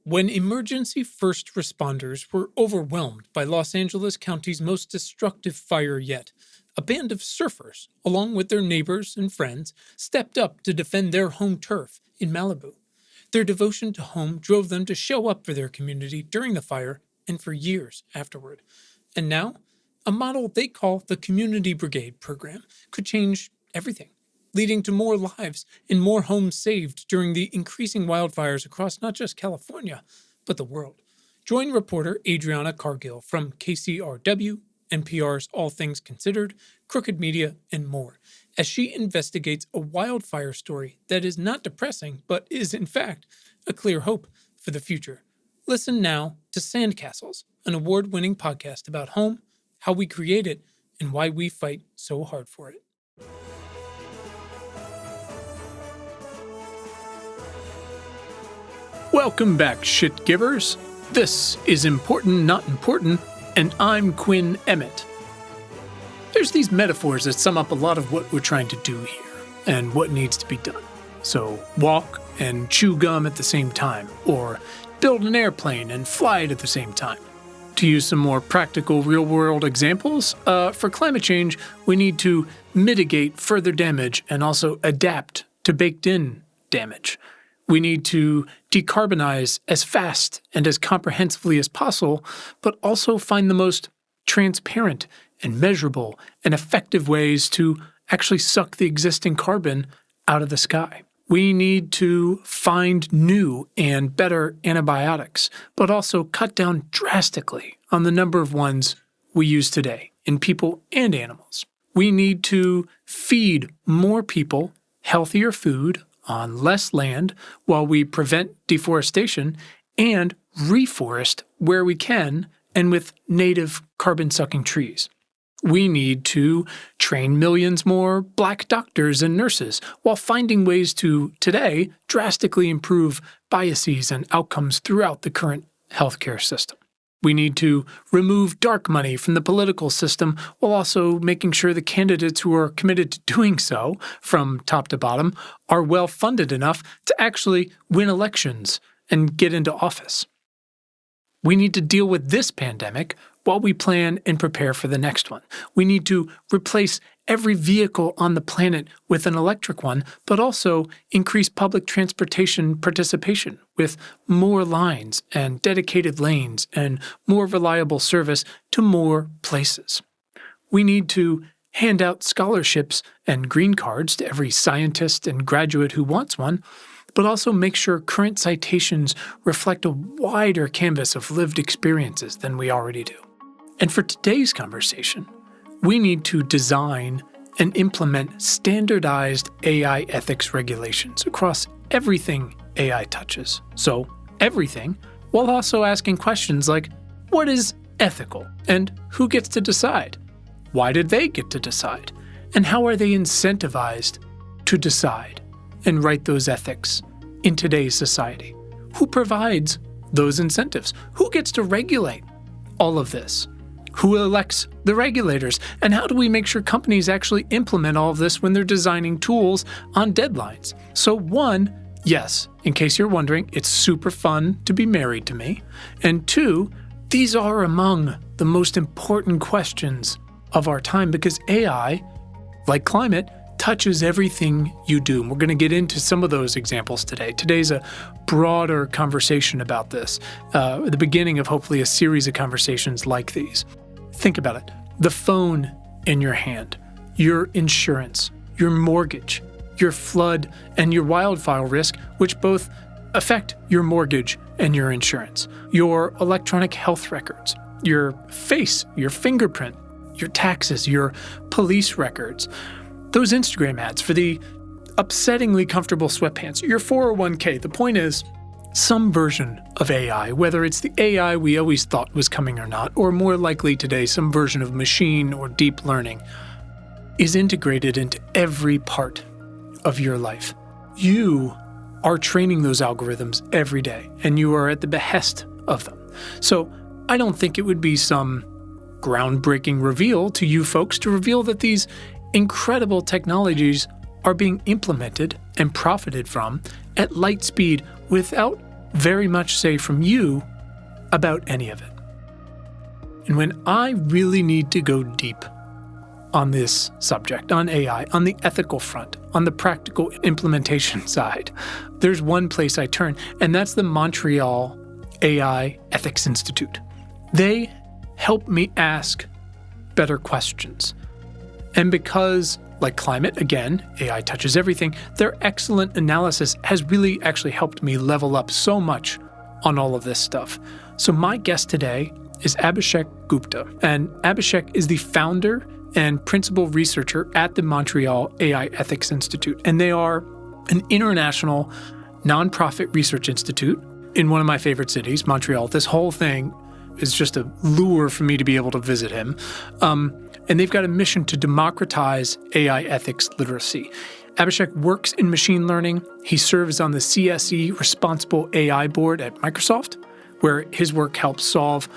When emergency first responders were overwhelmed by Los Angeles County's most destructive fire yet, a band of surfers, along with their neighbors and friends, stepped up to defend their home turf in Malibu. Their devotion to home drove them to show up for their community during the fire and for years afterward. And now, a model they call the Community Brigade program could change everything, leading to more lives and more homes saved during the increasing wildfires across not just California, but the world. Join reporter Adriana Cargill from KCRW, NPR's All Things Considered, Crooked Media, and more, as she investigates a wildfire story that is not depressing, but is, in fact, a clear hope for the future. Listen now to Sandcastles, an award-winning podcast about home, how we create it, and why we fight so hard for it. Welcome back, shit givers. This is Important Not Important, and I'm Quinn Emmett. There's these metaphors that sum up a lot of what we're trying to do here and what needs to be done. So walk and chew gum at the same time, or build an airplane and fly it at the same time. To use some more practical real-world examples, for climate change, we need to mitigate further damage and also adapt to baked-in damage. We need to decarbonize as fast and as comprehensively as possible, but also find the most transparent and measurable and effective ways to actually suck the existing carbon out of the sky. We need to find new and better antibiotics, but also cut down drastically on the number of ones we use today in people and animals. We need to feed more people healthier food on less land while we prevent deforestation and reforest where we can and with native carbon-sucking trees. We need to train millions more Black doctors and nurses while finding ways to, today, drastically improve biases and outcomes throughout the current healthcare system. We need to remove dark money from the political system while also making sure the candidates who are committed to doing so, from top to bottom, are well funded enough to actually win elections and get into office. We need to deal with this pandemic while we plan and prepare for the next one. We need to replace every vehicle on the planet with an electric one, but also increase public transportation participation with more lines and dedicated lanes and more reliable service to more places. We need to hand out scholarships and green cards to every scientist and graduate who wants one, but also make sure current citations reflect a wider canvas of lived experiences than we already do. And for today's conversation, we need to design and implement standardized AI ethics regulations across everything AI touches. So, everything, while also asking questions like, what is ethical? And who gets to decide? Why did they get to decide? And how are they incentivized to decide and write those ethics in today's society? Who provides those incentives? Who gets to regulate all of this? Who elects the regulators? And how do we make sure companies actually implement all of this when they're designing tools on deadlines? So one, yes, in case you're wondering, it's super fun to be married to me. And two, these are among the most important questions of our time because AI, like climate, touches everything you do. And we're going to get into some of those examples today. Today's a broader conversation about this, the beginning of hopefully a series of conversations like these. Think about it. The phone in your hand, your insurance, your mortgage, your flood, and your wildfire risk, which both affect your mortgage and your insurance, your electronic health records, your face, your fingerprint, your taxes, your police records, those Instagram ads for the upsettingly comfortable sweatpants, your 401k. The point is, some version of AI, whether it's the AI we always thought was coming or not, or more likely today, some version of machine or deep learning, is integrated into every part of your life. You are training those algorithms every day, and you are at the behest of them. So I don't think it would be some groundbreaking reveal to you folks to reveal that these incredible technologies are being implemented and profited from at light speed without very much say from you about any of it. And when I really need to go deep on this subject, on AI, on the ethical front, on the practical implementation side, there's one place I turn, and that's the Montreal AI Ethics Institute. They help me ask better questions. And because, like climate, again, AI touches everything, their excellent analysis has really actually helped me level up so much on all of this stuff. So my guest today is Abhishek Gupta, and Abhishek is the founder and principal researcher at the Montreal AI Ethics Institute, and they are an international nonprofit research institute in one of my favorite cities, Montreal. This whole thing is just a lure for me to be able to visit him. And they've got a mission to democratize AI ethics literacy. Abhishek works in machine learning. He serves on the CSE Responsible AI Board at Microsoft, where his work helps solve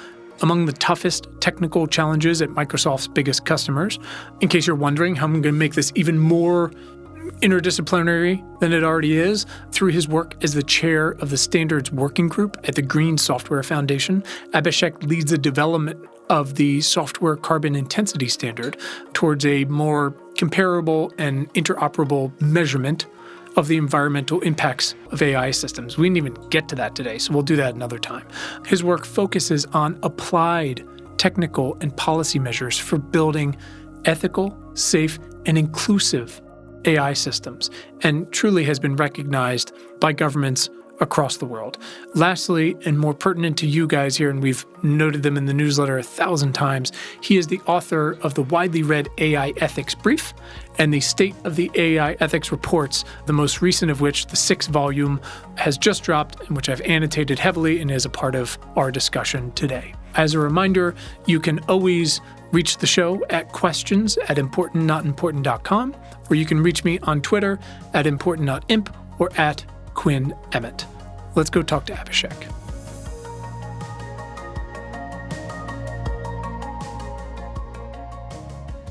among the toughest technical challenges at Microsoft's biggest customers. In case you're wondering how I'm going to make this even more interdisciplinary than it already is, through his work as the chair of the Standards Working Group at the Green Software Foundation, Abhishek leads the development of the software carbon intensity standard towards a more comparable and interoperable measurement of the environmental impacts of AI systems. We didn't even get to that today, so we'll do that another time. His work focuses on applied technical and policy measures for building ethical, safe, and inclusive AI systems, and truly has been recognized by governments across the world. Lastly, and more pertinent to you guys here, and we've noted them in the newsletter 1,000 times, he is the author of the widely read AI Ethics Brief and the State of the AI Ethics Reports, the most recent of which, the 6th volume, has just dropped, and which I've annotated heavily and is a part of our discussion today. As a reminder, you can always reach the show at questions@importantnotimportant.com, or you can reach me on Twitter at important.imp or at Quinn Emmett. Let's go talk to Abhishek.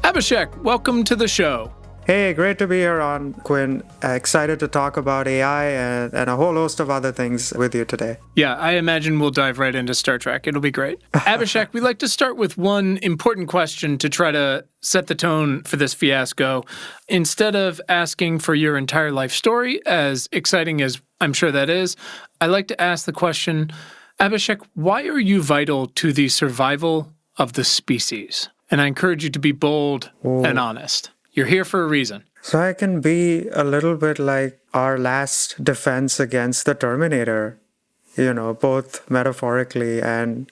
Abhishek, welcome to the show. Hey, great to be here on, Quinn. Excited to talk about AI and a whole host of other things with you today. Yeah, I imagine we'll dive right into Star Trek. It'll be great. Abhishek, we like to start with one important question to try to set the tone for this fiasco. Instead of asking for your entire life story, as exciting as I'm sure that is, I like to ask the question, Abhishek, why are you vital to the survival of the species? And I encourage you to be bold and honest. You're here for a reason. So I can be a little bit like our last defense against the Terminator, both metaphorically and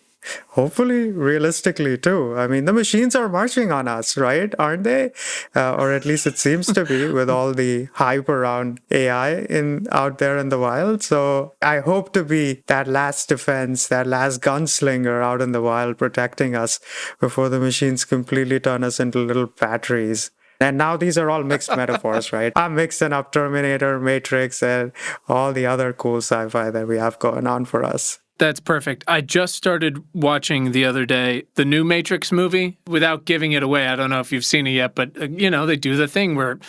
hopefully realistically too. I mean, the machines are marching on us, right? Aren't they? Or at least it seems to be with all the hype around AI out there in the wild. So I hope to be that last defense, that last gunslinger out in the wild protecting us before the machines completely turn us into little batteries. And now these are all mixed metaphors, right? I'm mixing up Terminator, Matrix, and all the other cool sci-fi that we have going on for us. That's perfect. I just started watching the other day the new Matrix movie. Without giving it away, I don't know if you've seen it yet, but, they do the thing where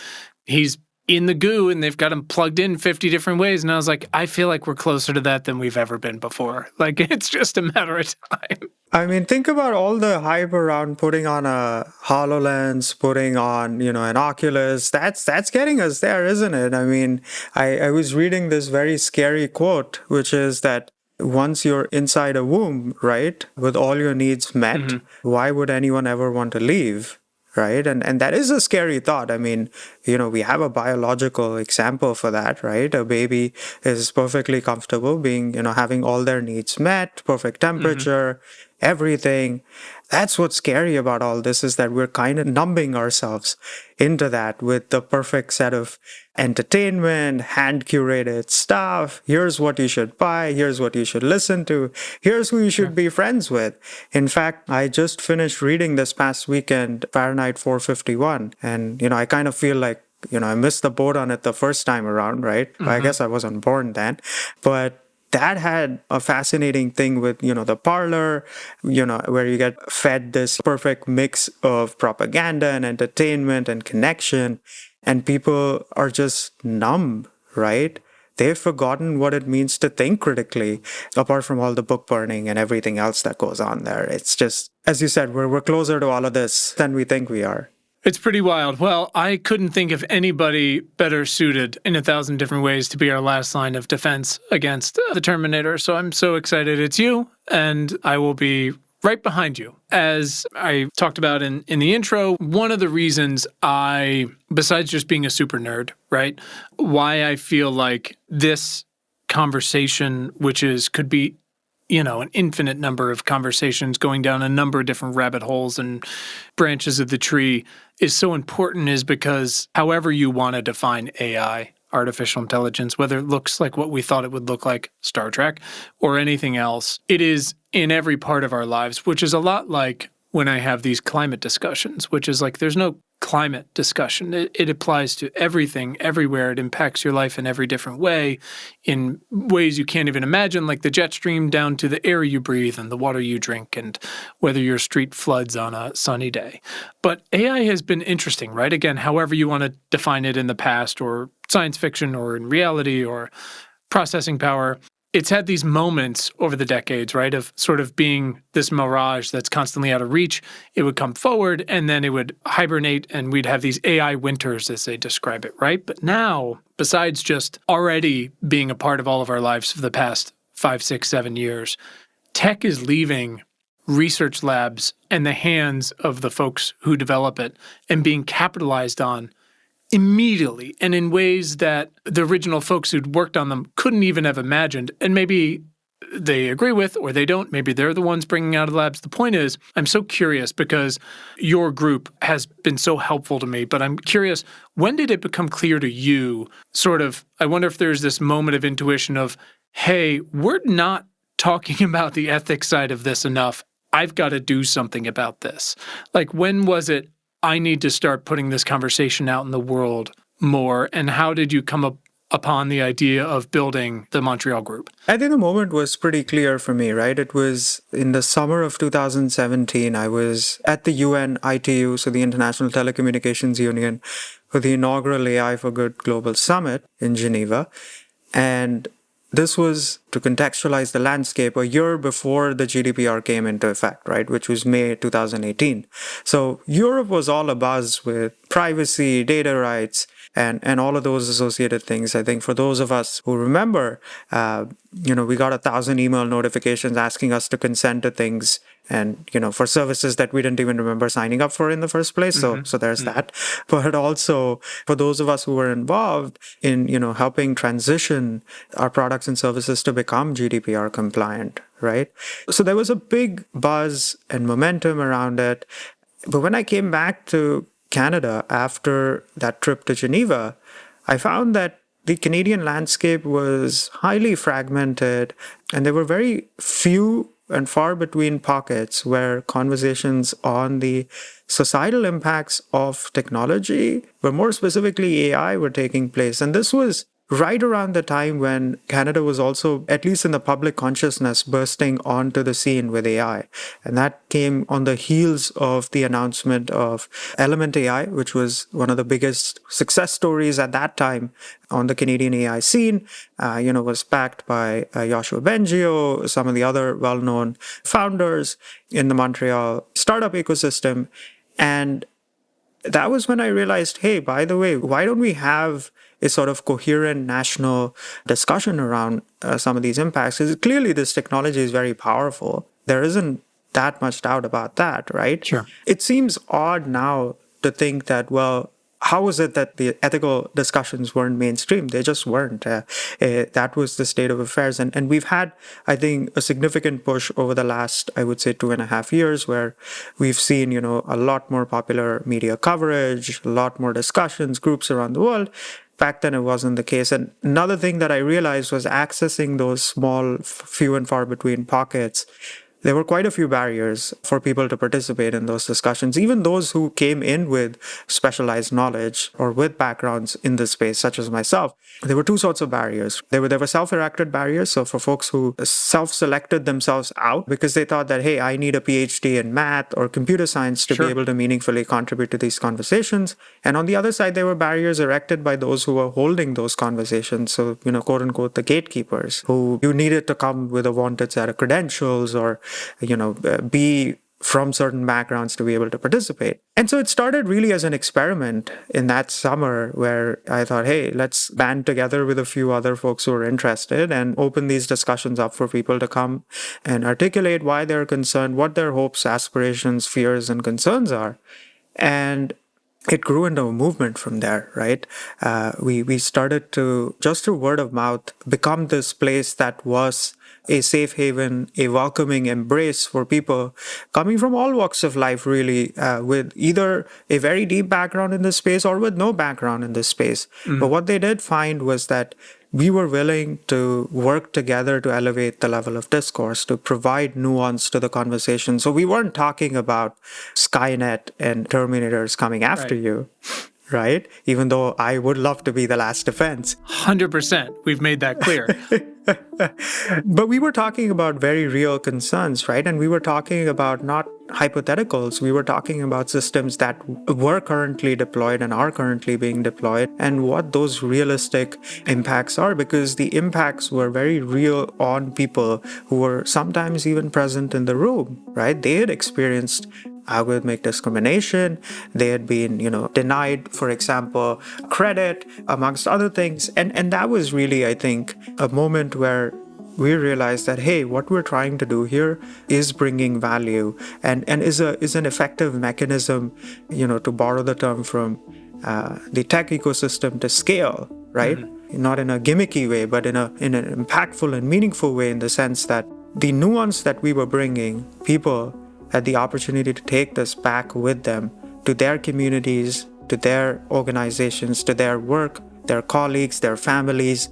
he's in the goo and they've got him plugged in 50 different ways. And I was like, I feel like we're closer to that than we've ever been before. Like, it's just a matter of time. I mean, think about all the hype around putting on a HoloLens, putting on, an Oculus. That's getting us there, isn't it? I mean, I was reading this very scary quote, which is that once you're inside a womb, right, with all your needs met, why would anyone ever want to leave? Right. And that is a scary thought. I mean, we have a biological example for that, right? A baby is perfectly comfortable being, having all their needs met, perfect temperature, everything. That's what's scary about all this, is that we're kind of numbing ourselves into that with the perfect set of entertainment, hand-curated stuff. Here's what you should buy. Here's what you should listen to. Here's who you should be friends with. In fact, I just finished reading this past weekend, Fahrenheit 451. And, I kind of feel like, I missed the boat on it the first time around, right? I guess I wasn't born then. But that had a fascinating thing with, the parlor, where you get fed this perfect mix of propaganda and entertainment and connection, and people are just numb, right? they've forgotten what it means to think critically, apart from all the book burning and everything else that goes on there. It's just, as you said, we're closer to all of this than we think we are. It's pretty wild. Well, I couldn't think of anybody better suited in 1,000 different ways to be our last line of defense against the Terminator. So I'm so excited it's you, and I will be right behind you. As I talked about in the intro, one of the reasons besides just being a super nerd, right, why I feel like this conversation, could be an infinite number of conversations going down a number of different rabbit holes and branches of the tree is so important is because however you want to define AI, artificial intelligence, whether it looks like what we thought it would look like, Star Trek, or anything else, it is in every part of our lives, which is a lot like when I have these climate discussions, which is like there's no climate discussion. It applies to everything, everywhere. It impacts your life in every different way, in ways you can't even imagine, like the jet stream down to the air you breathe and the water you drink and whether your street floods on a sunny day. But AI has been interesting, right? Again, however you want to define it in the past or science fiction or in reality or processing power. It's had these moments over the decades, right, of sort of being this mirage that's constantly out of reach. It would come forward and then it would hibernate and we'd have these AI winters, as they describe it, right? But now, besides just already being a part of all of our lives for the past 5, 6, 7 years, tech is leaving research labs in the hands of the folks who develop it and being capitalized on immediately and in ways that the original folks who'd worked on them couldn't even have imagined. And maybe they agree with or they don't. Maybe they're the ones bringing out of the labs. The point is, I'm so curious because your group has been so helpful to me, but I'm curious, when did it become clear to you, sort of, I wonder if there's this moment of intuition of, hey, we're not talking about the ethics side of this enough. I've got to do something about this. Like, when was it, I need to start putting this conversation out in the world more? And how did you come upon the idea of building the Montreal group? I think the moment was pretty clear for me, right? It was in the summer of 2017. I was at the UN ITU, so the International Telecommunications Union, for the inaugural AI for Good Global Summit in Geneva. And this was, to contextualize the landscape, a year before the GDPR came into effect, right, which was May 2018. So Europe was all abuzz with privacy, data rights, and all of those associated things. I think for those of us who remember, we got 1,000 email notifications asking us to consent to things and, for services that we didn't even remember signing up for in the first place. So there's that. But also for those of us who were involved in, helping transition our products and services to become GDPR compliant, right? So there was a big buzz and momentum around it. But when I came back to Canada after that trip to Geneva, I found that the Canadian landscape was highly fragmented and there were very few and far between pockets where conversations on the societal impacts of technology, but more specifically AI, were taking place. And this was right around the time when Canada was also, at least in the public consciousness, bursting onto the scene with AI. And that came on the heels of the announcement of Element AI, which was one of the biggest success stories at that time on the Canadian AI scene. Was backed by Yoshua Bengio, some of the other well-known founders in the Montreal startup ecosystem. And that was when I realized, hey, by the way, why don't we have a sort of coherent national discussion around some of these impacts? Because clearly this technology is very powerful. There isn't that much doubt about that, right? Sure. It seems odd now to think that, well, how is it that the ethical discussions weren't mainstream? They just weren't. That was the state of affairs. And we've had, I think, a significant push over the last, I would say, 2.5 years, where we've seen, a lot more popular media coverage, a lot more discussions, groups around the world. Back then, it wasn't the case. And another thing that I realized was accessing those small, few and far between pockets there were quite a few barriers for people to participate in those discussions, even those who came in with specialized knowledge or with backgrounds in this space, such as myself. There were two sorts of barriers. There were self-erected barriers. So for folks who self-selected themselves out because they thought that, hey, I need a PhD in math or computer science to be able to meaningfully contribute to these conversations. And on the other side, there were barriers erected by those who were holding those conversations. So, quote unquote, the gatekeepers, who you needed to come with a wanted set of credentials or, be from certain backgrounds to be able to participate. And so it started really as an experiment in that summer where I thought, hey, let's band together with a few other folks who are interested and open these discussions up for people to come and articulate why they're concerned, what their hopes, aspirations, fears, and concerns are. And it grew into a movement from there, right? We started to, just through word of mouth, become this place that was a safe haven, a welcoming embrace for people coming from all walks of life, really, with either a very deep background in this space or with no background in this space. But what they did find was that we were willing to work together to elevate the level of discourse, to provide nuance to the conversation. So we weren't talking about Skynet and Terminators coming after you, right? Even though I would love to be the last defense. 100%. We've made that clear. But we were talking about very real concerns, right? And we were talking about not hypotheticals. We were talking about systems that were currently deployed and are currently being deployed and what those realistic impacts are, because the impacts were very real on people who were sometimes even present in the room, right? They had experienced algorithmic discrimination. They had been, denied, for example, credit, amongst other things. And that was really, I think, a moment where we realized that, hey, what we're trying to do here is bringing value and is an effective mechanism, to borrow the term from the tech ecosystem, to scale, right? Not in a gimmicky way, but in an impactful and meaningful way, in the sense that the nuance that we were bringing, people had the opportunity to take this back with them to their communities, to their organizations, to their work, their colleagues, their families,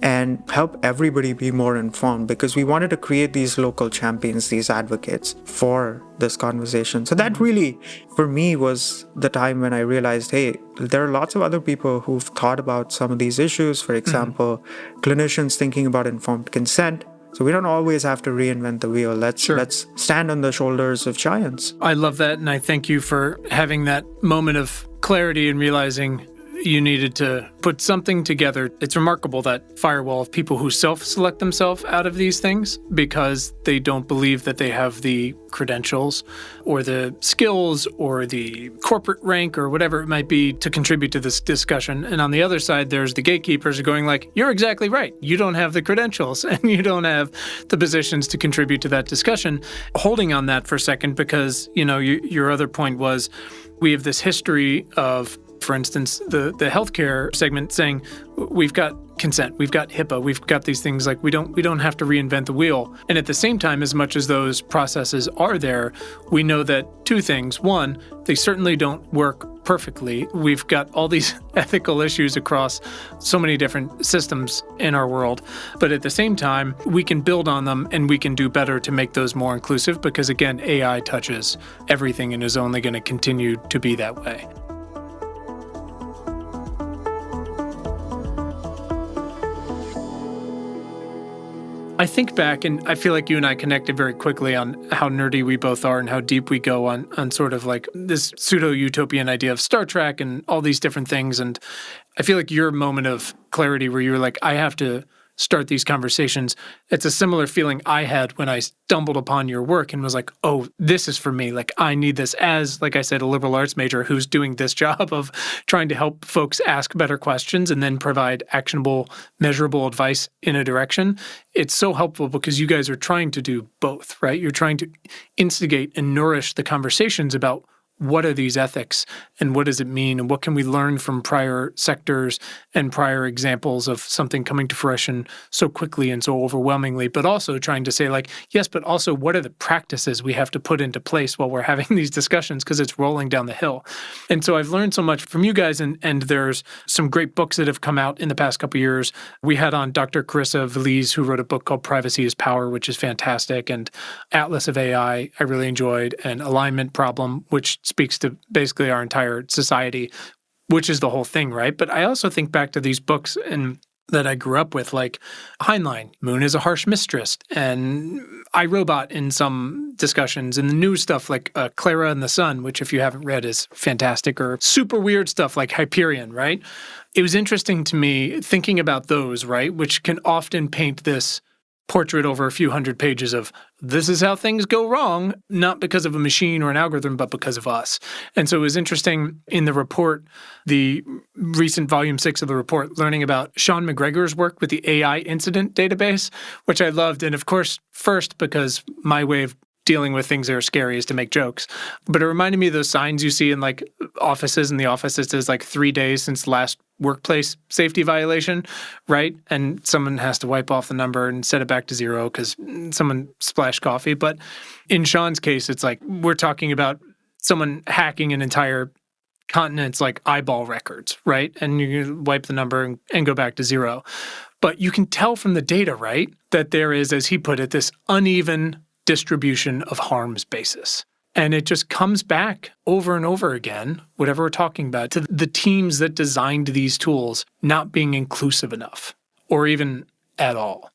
and help everybody be more informed, because we wanted to create these local champions, these advocates for this conversation. So that really, for me, was the time when I realized, hey, there are lots of other people who've thought about some of these issues. For example, clinicians thinking about informed consent. So we don't always have to reinvent the wheel. Let's stand on the shoulders of giants. I love that, and I thank you for having that moment of clarity and realizing you needed to put something together. It's remarkable, that firewall of people who self-select themselves out of these things because they don't believe that they have the credentials or the skills or the corporate rank or whatever it might be to contribute to this discussion. And on the other side, there's the gatekeepers who are going like, you're exactly right. You don't have the credentials and you don't have the positions to contribute to that discussion. Holding on that for a second, because, your other point was we have this history of, for instance, the healthcare segment saying we've got consent, we've got HIPAA, we've got these things, like we don't have to reinvent the wheel. And at the same time, as much as those processes are there, we know that two things. One, they certainly don't work perfectly. We've got all these ethical issues across so many different systems in our world. But at the same time, we can build on them and we can do better to make those more inclusive, because again, AI touches everything and is only going to continue to be that way. I think back, and I feel like you and I connected very quickly on how nerdy we both are and how deep we go on sort of like this pseudo-utopian idea of Star Trek and all these different things. And I feel like your moment of clarity where you were like, I have to start these conversations, it's a similar feeling I had when I stumbled upon your work and was like, oh, this is for me. Like, I need this as, like I said, a liberal arts major who's doing this job of trying to help folks ask better questions and then provide actionable, measurable advice in a direction. It's so helpful because you guys are trying to do both, right? You're trying to instigate and nourish the conversations about what are these ethics and what does it mean and what can we learn from prior sectors and prior examples of something coming to fruition so quickly and so overwhelmingly, but also trying to say like, yes, but also what are the practices we have to put into place while we're having these discussions because it's rolling down the hill. And so I've learned so much from you guys, and there's some great books that have come out in the past couple of years. We had on Dr. Carissa Veliz, who wrote a book called Privacy is Power, which is fantastic, and Atlas of AI, I really enjoyed, and Alignment Problem, which speaks to basically our entire society, which is the whole thing, right? But I also think back to these books and that I grew up with, like Heinlein, Moon is a Harsh Mistress, and iRobot in some discussions, and the new stuff like Clara and the Sun, which if you haven't read is fantastic, or super weird stuff like Hyperion, right? It was interesting to me thinking about those, right, which can often paint this portrait over a few hundred pages of this is how things go wrong, not because of a machine or an algorithm, but because of us. And so it was interesting in the report, the recent volume 6 of the report, learning about Sean McGregor's work with the AI incident database, which I loved. And of course, first, because my way of dealing with things that are scary is to make jokes. But it reminded me of those signs you see in like offices, in the office that says like 3 days since the last workplace safety violation, right? And someone has to wipe off the number and set it back to 0 because someone splashed coffee. But in Sean's case, it's like we're talking about someone hacking an entire continent's like eyeball records, right? And you wipe the number and go back to 0. But you can tell from the data, right, that there is, as he put it, this uneven distribution of harms basis. And it just comes back over and over again, whatever we're talking about, to the teams that designed these tools not being inclusive enough or even at all.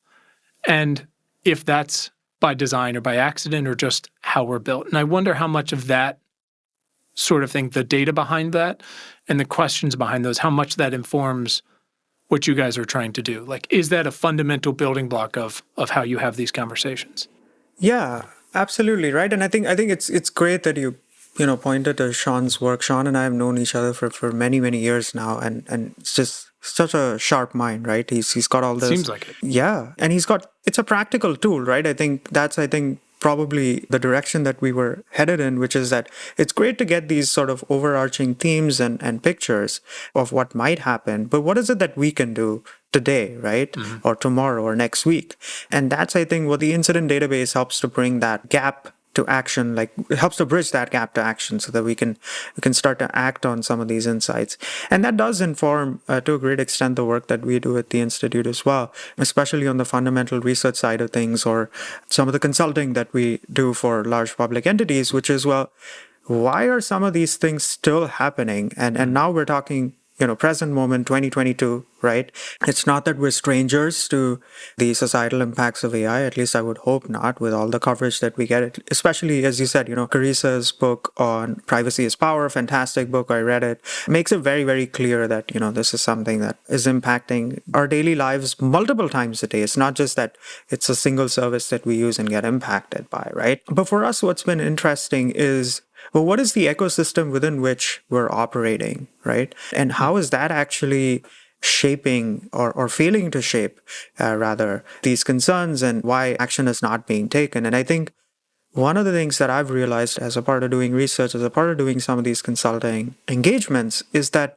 And if that's by design or by accident or just how we're built. And I wonder how much of that sort of thing, the data behind that and the questions behind those, how much that informs what you guys are trying to do. Like, is that a fundamental building block of how you have these conversations? Yeah, absolutely, right. And I think it's great that you pointed to Sean's work. Sean and I have known each other for many years now, and it's just such a sharp mind, right? He's got all this. Seems like it. Yeah, and it's a practical tool, right? I think probably the direction that we were headed in, which is that it's great to get these sort of overarching themes and pictures of what might happen, but what is it that we can do today, right? Mm-hmm. Or tomorrow or next week? And that's, I think, what the incident database helps to bring that gap to action, like it helps to bridge that gap to action so that we can start to act on some of these insights. And that does inform to a great extent the work that we do at the Institute as well, especially on the fundamental research side of things or some of the consulting that we do for large public entities, which is, well, why are some of these things still happening? And now we're talking present moment, 2022, right? It's not that we're strangers to the societal impacts of AI, at least I would hope not, with all the coverage that we get, especially, as you said, Carissa's book on Privacy is Power, fantastic book, I read it, makes it very, very clear that, this is something that is impacting our daily lives multiple times a day. It's not just that it's a single service that we use and get impacted by, right? But for us, what's been interesting is, well, what is the ecosystem within which we're operating, right? And how is that actually shaping or failing to shape, rather, these concerns and why action is not being taken? And I think one of the things that I've realized as a part of doing research, as a part of doing some of these consulting engagements, is that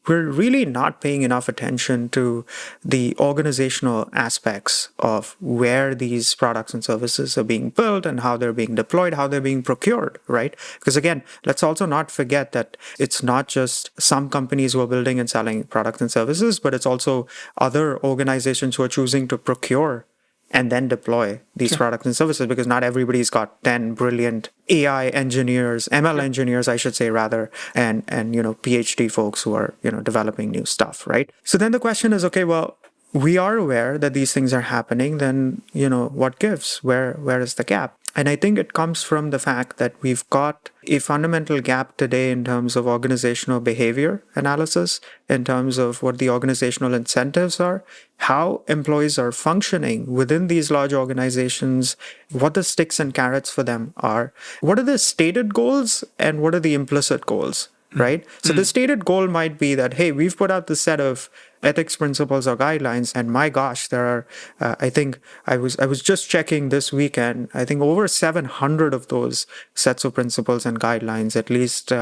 we're really not paying enough attention to the organizational aspects of where these products and services are being built and how they're being deployed, how they're being procured, right? Because again, let's also not forget that it's not just some companies who are building and selling products and services, but it's also other organizations who are choosing to procure and then deploy these products and services, because not everybody's got 10 brilliant AI engineers, ML engineers, I should say, rather, and PhD folks who are, developing new stuff, right? So then the question is, okay, well, we are aware that these things are happening, then, what gives? Where is the gap? And I think it comes from the fact that we've got a fundamental gap today in terms of organizational behavior analysis, in terms of what the organizational incentives are, how employees are functioning within these large organizations, what the sticks and carrots for them are, what are the stated goals and what are the implicit goals, right? So the stated goal might be that, hey, we've put out this set of ethics principles or guidelines. And my gosh, there are, I think I was just checking this weekend, I think over 700 of those sets of principles and guidelines, at least.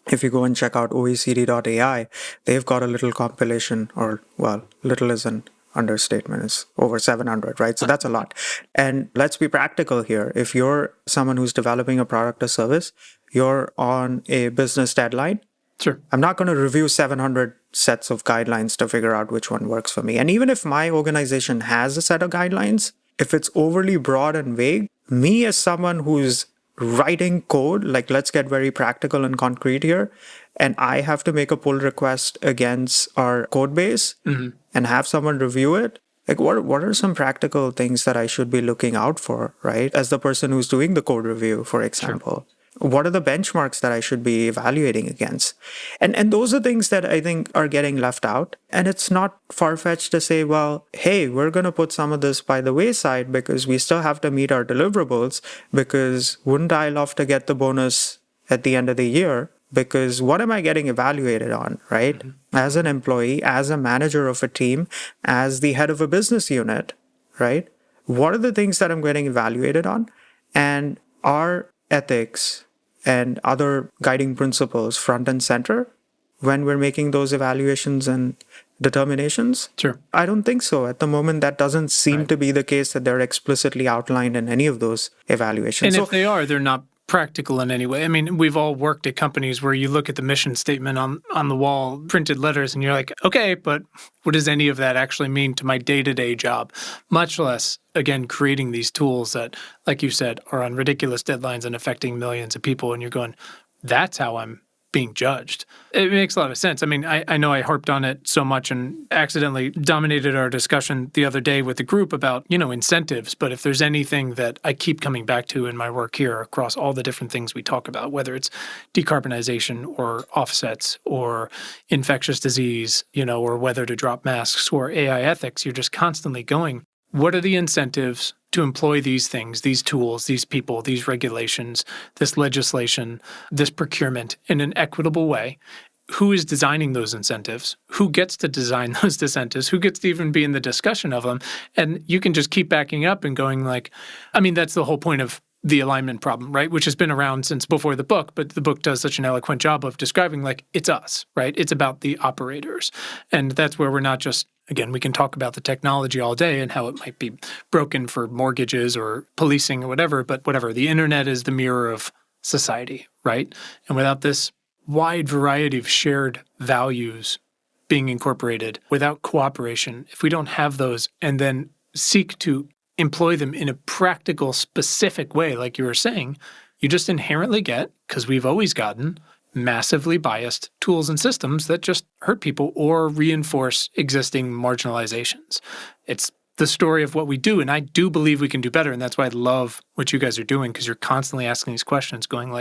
If you go and check out OECD.ai, they've got a little compilation, or, well, little is an understatement. It's over 700, right? So that's a lot. And let's be practical here. If you're someone who's developing a product or service, you're on a business deadline. Sure. I'm not going to review 700 sets of guidelines to figure out which one works for me. And even if my organization has a set of guidelines, if it's overly broad and vague, me as someone who's writing code, like let's get very practical and concrete here, and I have to make a pull request against our code base and have someone review it. Like what are some practical things that I should be looking out for, right? As the person who's doing the code review, for example. Sure. What are the benchmarks that I should be evaluating against? And those are things that I think are getting left out. And it's not far-fetched to say, well, hey, we're going to put some of this by the wayside because we still have to meet our deliverables, because wouldn't I love to get the bonus at the end of the year? Because what am I getting evaluated on, right? As an employee, as a manager of a team, as the head of a business unit, right? What are the things that I'm getting evaluated on? And are ethics and other guiding principles front and center when we're making those evaluations and determinations? Sure. I don't think so. At the moment, that doesn't seem to be the case, that they're explicitly outlined in any of those evaluations. And if they are, they're not practical in any way. I mean, we've all worked at companies where you look at the mission statement on the wall, printed letters, and you're like, okay, but what does any of that actually mean to my day-to-day job? Much less, again, creating these tools that, like you said, are on ridiculous deadlines and affecting millions of people, and you're going, that's how I'm being judged. It makes a lot of sense. I mean, I know I harped on it so much and accidentally dominated our discussion the other day with the group about, incentives. But if there's anything that I keep coming back to in my work here across all the different things we talk about, whether it's decarbonization or offsets or infectious disease, or whether to drop masks or AI ethics, you're just constantly going, what are the incentives to employ these things, these tools, these people, these regulations, this legislation, this procurement in an equitable way? Who is designing those incentives? Who gets to design those incentives? Who gets to even be in the discussion of them? And you can just keep backing up and going that's the whole point of the alignment problem, right? Which has been around since before the book, but the book does such an eloquent job of describing it's us, right? It's about the operators. And that's where we're not just, again, we can talk about the technology all day and how it might be broken for mortgages or policing or whatever, but whatever. The internet is the mirror of society, right? And without this wide variety of shared values being incorporated, without cooperation, if we don't have those and then seek to employ them in a practical, specific way, like you were saying, you just inherently get, because we've always gotten, massively biased tools and systems that just hurt people or reinforce existing marginalizations. It's the story of what we do, and I do believe we can do better, and that's why I love what you guys are doing, because you're constantly asking these questions, going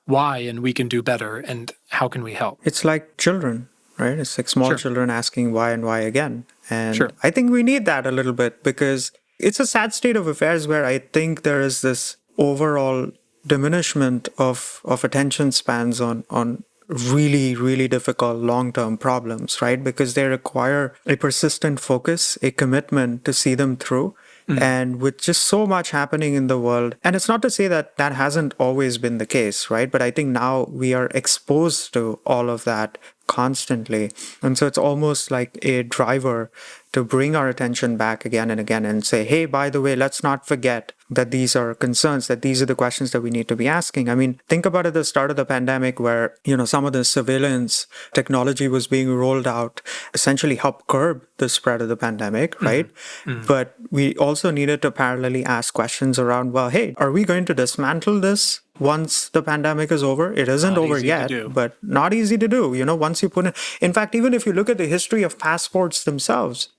why, and we can do better, and how can we help? It's like children, right? It's like small children asking why and why again. And I think we need that a little bit, because it's a sad state of affairs where I think there is this overall diminishment of attention spans on really, really difficult long-term problems, right? Because they require a persistent focus, a commitment to see them through. And with just so much happening in the world, and it's not to say that that hasn't always been the case, right? But I think now we are exposed to all of that constantly. And so it's almost like a driver to bring our attention back again and again and say, hey, by the way, let's not forget that these are concerns, that these are the questions that we need to be asking. I mean, think about at the start of the pandemic where, some of the surveillance technology was being rolled out, essentially help curb the spread of the pandemic, right? But we also needed to parallelly ask questions around, well, hey, are we going to dismantle this once the pandemic is over? It isn't over yet, but not easy to do. Once you put in fact, even if you look at the history of passports themselves,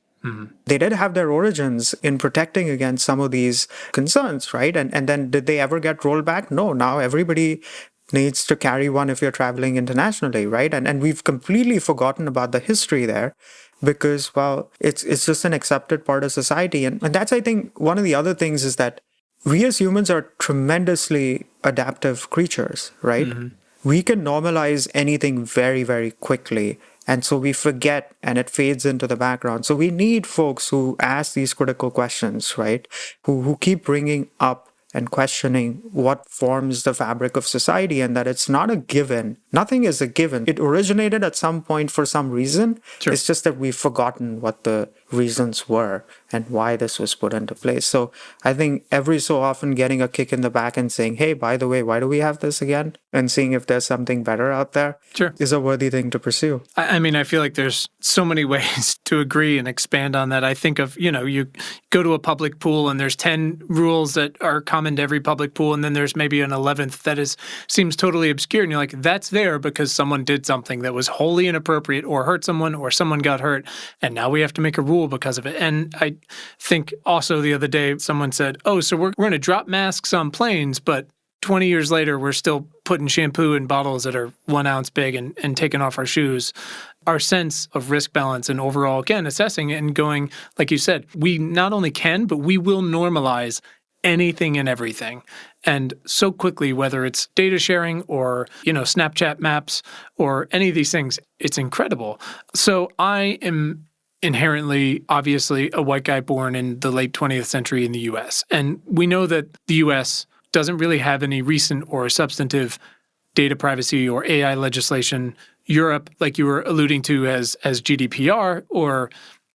they did have their origins in protecting against some of these concerns, right? And then did they ever get rolled back? No, now everybody needs to carry one if you're traveling internationally, right? And we've completely forgotten about the history there because, well, it's just an accepted part of society. And that's, I think, one of the other things is that we as humans are tremendously adaptive creatures, right? We can normalize anything very, very quickly. And so we forget and it fades into the background. So we need folks who ask these critical questions, right? Who keep bringing up and questioning what forms the fabric of society, and that it's not a given. Nothing is a given. It originated at some point for some reason. Sure. It's just that we've forgotten what the reasons were and why this was put into place. So I think every so often getting a kick in the back and saying, hey, by the way, why do we have this again? And seeing if there's something better out there Sure. is a worthy thing to pursue. I mean, I feel like there's so many ways to agree and expand on that. I think of, you go to a public pool and there's 10 rules that are common to every public pool, and then there's maybe an 11th that seems totally obscure. And you're like, that's there because someone did something that was wholly inappropriate or hurt someone or someone got hurt. And now we have to make a rule because of it. And I think also the other day someone said, oh, so we're going to drop masks on planes, but 20 years later, we're still putting shampoo in bottles that are 1 ounce big and taking off our shoes. Our sense of risk balance and overall, again, assessing and going, like you said, we not only can, but we will normalize anything and everything. And so quickly, whether it's data sharing or, Snapchat maps or any of these things, it's incredible. So I am inherently, obviously, a white guy born in the late 20th century in the U.S. And we know that the U.S. doesn't really have any recent or substantive data privacy or AI legislation. Europe, like you were alluding to as GDPR, or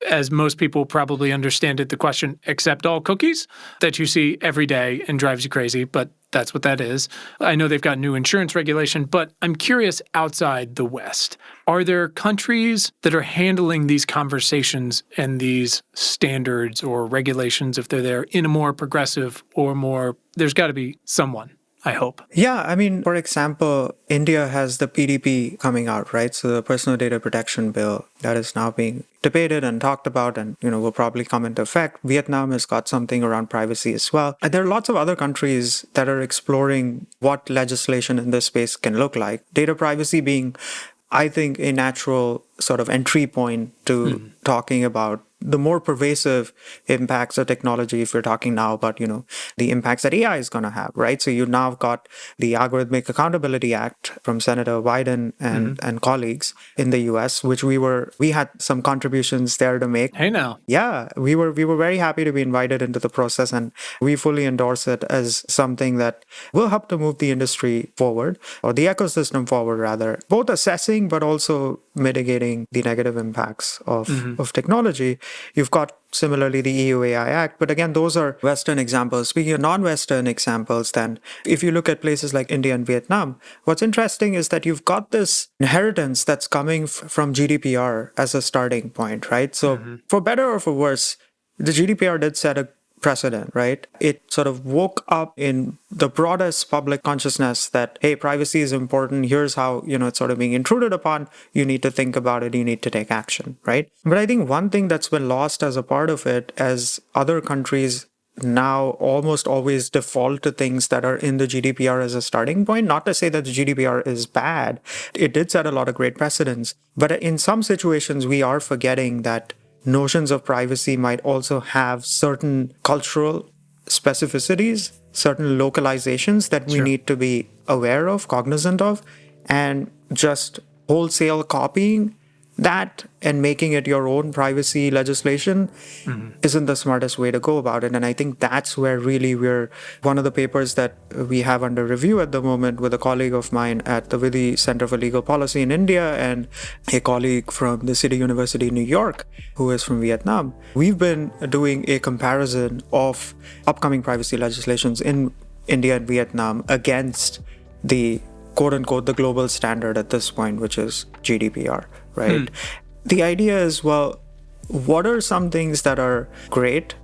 as most people probably understand it, the question, accept all cookies, that you see every day and drives you crazy, but that's what that is. I know they've got new insurance regulation, but I'm curious, outside the West, are there countries that are handling these conversations and these standards or regulations, if they're there, in a more progressive or more, there's got to be someone, I hope. Yeah, I mean, for example, India has the PDP coming out, right? So the Personal Data Protection Bill that is now being debated and talked about and, will probably come into effect. Vietnam has got something around privacy as well. And there are lots of other countries that are exploring what legislation in this space can look like. Data privacy being, I think, a natural sort of entry point to talking about the more pervasive impacts of technology, if you're talking now about, the impacts that AI is going to have, right? So you've now got the Algorithmic Accountability Act from Senator Wyden and colleagues in the US, which we had some contributions there to make. Hey now. Yeah, we were very happy to be invited into the process, and we fully endorse it as something that will help to move the industry forward, or the ecosystem forward rather, both assessing but also mitigating the negative impacts of technology. You've got similarly the EU AI Act, but again, those are Western examples. Speaking of non-Western examples, then, if you look at places like India and Vietnam, what's interesting is that you've got this inheritance that's coming from GDPR as a starting point, right? So for better or for worse, the GDPR did set a precedent, right? It sort of woke up in the broadest public consciousness that, hey, privacy is important. Here's how, it's sort of being intruded upon. You need to think about it. You need to take action, right? But I think one thing that's been lost as a part of it, as other countries now almost always default to things that are in the GDPR as a starting point. Not to say that the GDPR is bad. It did set a lot of great precedents. But in some situations, we are forgetting that notions of privacy might also have certain cultural specificities, certain localizations that we need to be aware of, cognizant of, and just wholesale copying that and making it your own privacy legislation isn't the smartest way to go about it. And I think that's where really one of the papers that we have under review at the moment with a colleague of mine at the Vidhi Center for Legal Policy in India and a colleague from the City University in New York who is from Vietnam. We've been doing a comparison of upcoming privacy legislations in India and Vietnam against the quote-unquote the global standard at this point, which is GDPR, right? The idea is, well, what are some things that are great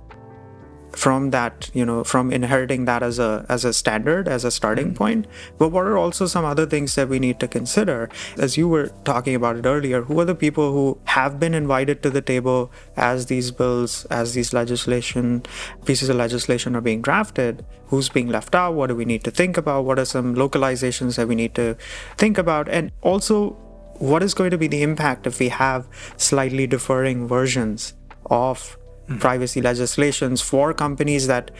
from that, from inheriting that as a standard, as a starting point, but what are also some other things that we need to consider? As you were talking about it earlier, who are the people who have been invited to the table as these bills, as these pieces of legislation are being drafted? Who's being left out? What do we need to think about? What are some localizations that we need to think about? And also, what is going to be the impact if we have slightly differing versions of privacy legislations for companies that,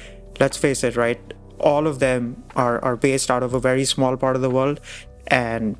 let's face it, right, all of them are based out of a very small part of the world, and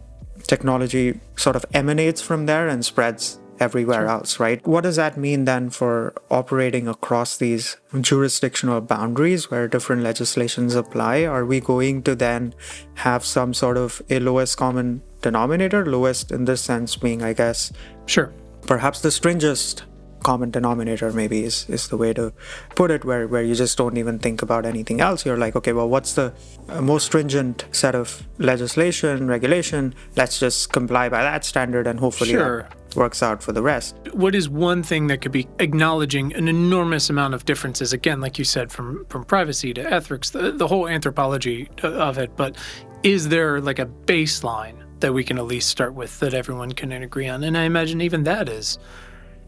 technology sort of emanates from there and spreads everywhere else, right? What does that mean then for operating across these jurisdictional boundaries where different legislations apply? Are we going to then have some sort of a lowest common denominator, lowest in this sense being, I guess, Sure. perhaps the stringest common denominator maybe is the way to put it, where you just don't even think about anything else. You're like, okay, well, what's the most stringent set of legislation, regulation? Let's just comply by that standard and hopefully that works out for the rest. What is one thing that could be acknowledging an enormous amount of differences, again, like you said, from privacy to ethics, the whole anthropology of it, but is there like a baseline that we can at least start with that everyone can agree on? And I imagine even that is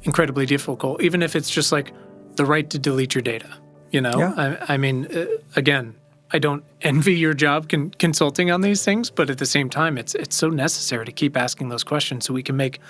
incredibly difficult, even if it's just like the right to delete your data, you know? Yeah. I mean, again, I don't envy your job consulting on these things, but at the same time, it's so necessary to keep asking those questions so we can make,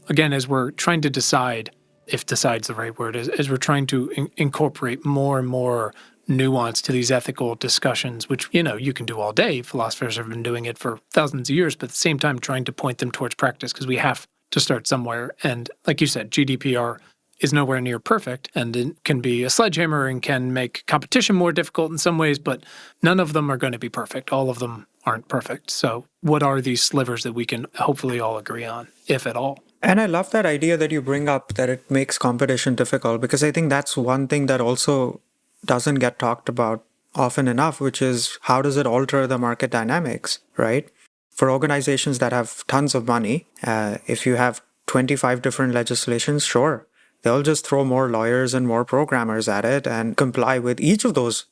again, as we're trying to decide, if decide's the right word, as we're trying to incorporate more and more nuance to these ethical discussions, which, you know, you can do all day. Philosophers have been doing it for thousands of years, but at the same time, trying to point them towards practice because we have to start somewhere. And like you said, GDPR is nowhere near perfect, and it can be a sledgehammer and can make competition more difficult in some ways, but none of them are going to be perfect. All of them aren't perfect. So what are these slivers that we can hopefully all agree on, if at all? And I love that idea that you bring up, that it makes competition difficult, because I think that's one thing that also doesn't get talked about often enough, which is how does it alter the market dynamics, right? For organizations that have tons of money, if you have 25 different legislations, sure, they'll just throw more lawyers and more programmers at it and comply with each of those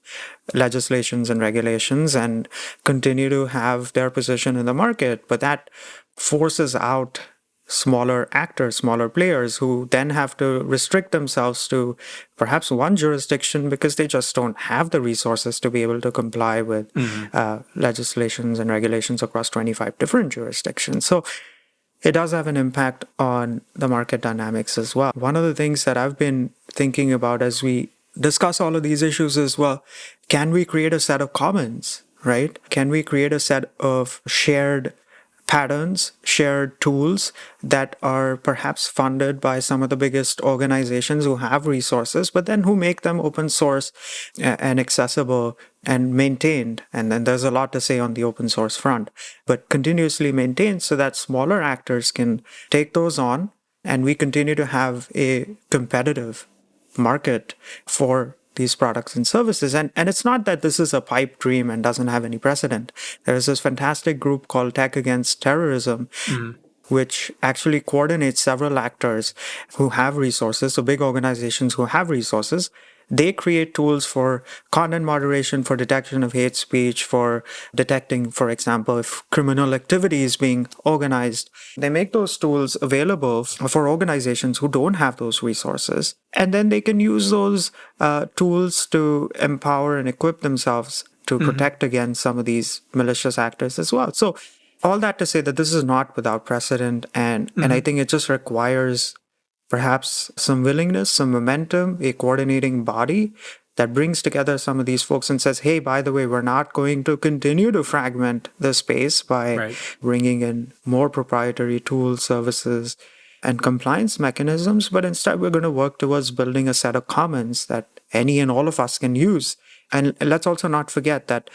legislations and regulations and continue to have their position in the market. But that forces out smaller actors, smaller players who then have to restrict themselves to perhaps one jurisdiction because they just don't have the resources to be able to comply with legislations and regulations across 25 different jurisdictions. So it does have an impact on the market dynamics as well. One of the things that I've been thinking about as we discuss all of these issues is, well, can we create a set of commons, right? Can we create a set of shared patterns, shared tools that are perhaps funded by some of the biggest organizations who have resources, but then who make them open source and accessible and maintained. And then there's a lot to say on the open source front, but continuously maintained so that smaller actors can take those on and we continue to have a competitive market for these products and services. And it's not that this is a pipe dream and doesn't have any precedent. There is this fantastic group called Tech Against Terrorism, which actually coordinates several actors who have resources, so big organizations who have resources. They create tools for content moderation, for detection of hate speech, for detecting, for example, if criminal activity is being organized. They make those tools available for organizations who don't have those resources. And then they can use those tools to empower and equip themselves to protect against some of these malicious actors as well. So all that to say that this is not without precedent. And I think it just requires perhaps some willingness, some momentum, a coordinating body that brings together some of these folks and says, hey, by the way, we're not going to continue to fragment the space by bringing in more proprietary tools, services, and compliance mechanisms, but instead we're going to work towards building a set of commons that any and all of us can use. And let's also not forget that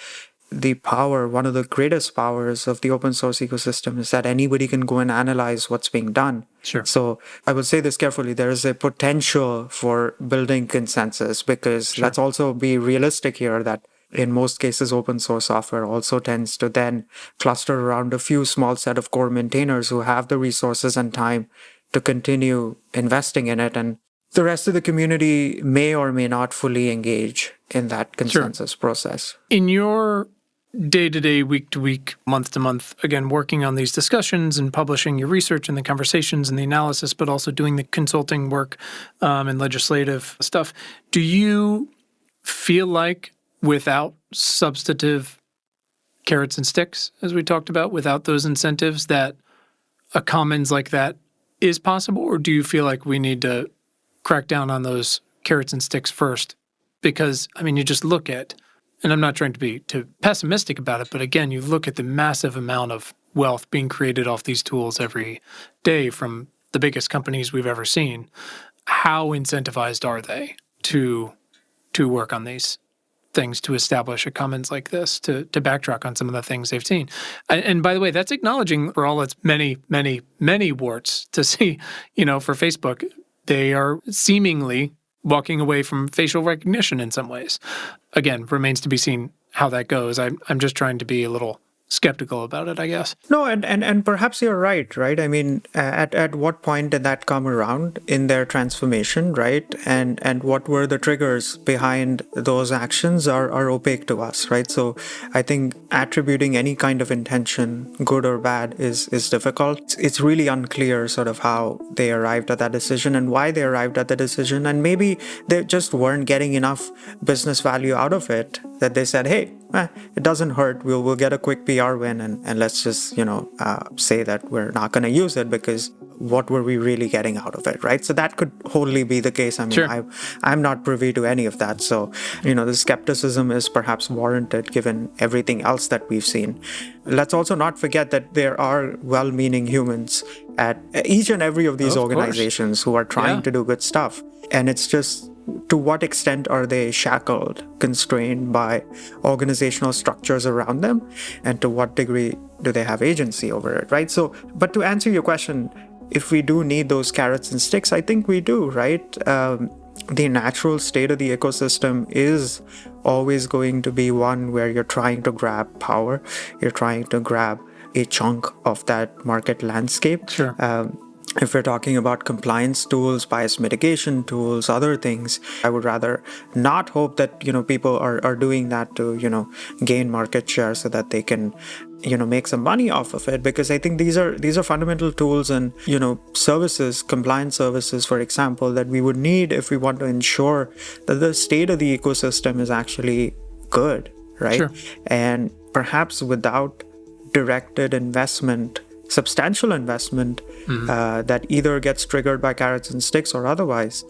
the power, one of the greatest powers of the open source ecosystem is that anybody can go and analyze what's being done. Sure. So I will say this carefully, there is a potential for building consensus because let's also be realistic here that in most cases, open source software also tends to then cluster around a few small set of core maintainers who have the resources and time to continue investing in it. And the rest of the community may or may not fully engage in that consensus process. In your day-to-day, week-to-week, month-to-month, again, working on these discussions and publishing your research and the conversations and the analysis, but also doing the consulting work and legislative stuff, do you feel like without substantive carrots and sticks, as we talked about, without those incentives, that a commons like that is possible? Or do you feel like we need to crack down on those carrots and sticks first? Because, I mean, you just look at, and I'm not trying to be too pessimistic about it, but again, you look at the massive amount of wealth being created off these tools every day from the biggest companies we've ever seen. How incentivized are they to work on these things, to establish a commons like this, to backtrack on some of the things they've seen? And by the way, that's acknowledging, for all its many, many, many warts, to see, for Facebook, they are seemingly walking away from facial recognition in some ways. Again, remains to be seen how that goes. I'm just trying to be a little skeptical about it, I guess. No, and perhaps you're right? I mean, at what point did that come around in their transformation, right? And what were the triggers behind those actions are opaque to us, right? So I think attributing any kind of intention, good or bad, is difficult. It's really unclear sort of how they arrived at that decision and why they arrived at the decision. And maybe they just weren't getting enough business value out of it that they said, hey, it doesn't hurt. We'll get a quick PR win and let's just, say that we're not going to use it, because what were we really getting out of it, right? So that could wholly be the case. I mean, sure. I'm not privy to any of that. So, the skepticism is perhaps warranted given everything else that we've seen. Let's also not forget that there are well-meaning humans at each and every of these organizations who are trying to do good stuff. And it's just, to what extent are they shackled, constrained by organizational structures around them? And to what degree do they have agency over it, right? So, but to answer your question, if we do need those carrots and sticks, I think we do, right? The natural state of the ecosystem is always going to be one where you're trying to grab power, you're trying to grab a chunk of that market landscape. Sure. If we're talking about compliance tools, bias mitigation tools, other things, I would rather not hope that, people are doing that to, gain market share so that they can, make some money off of it. Because I think these are fundamental tools and, services, compliance services, for example, that we would need if we want to ensure that the state of the ecosystem is actually good, right? Sure. And perhaps without directed investment, substantial investment, that either gets triggered by carrots and sticks or otherwise,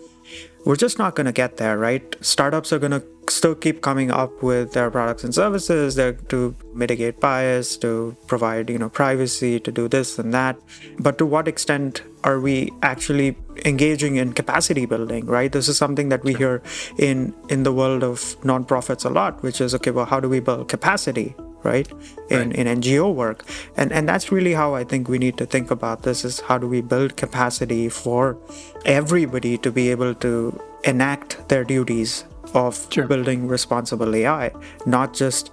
we're just not going to get there, right? Startups are going to still keep coming up with their products and services to mitigate bias, to provide, privacy, to do this and that. But to what extent are we actually engaging in capacity building, right? This is something that we hear in the world of nonprofits a lot, which is, okay, well, how do we build capacity, right? In NGO work. And that's really how I think we need to think about this, is how do we build capacity for everybody to be able to enact their duties of building responsible AI, not just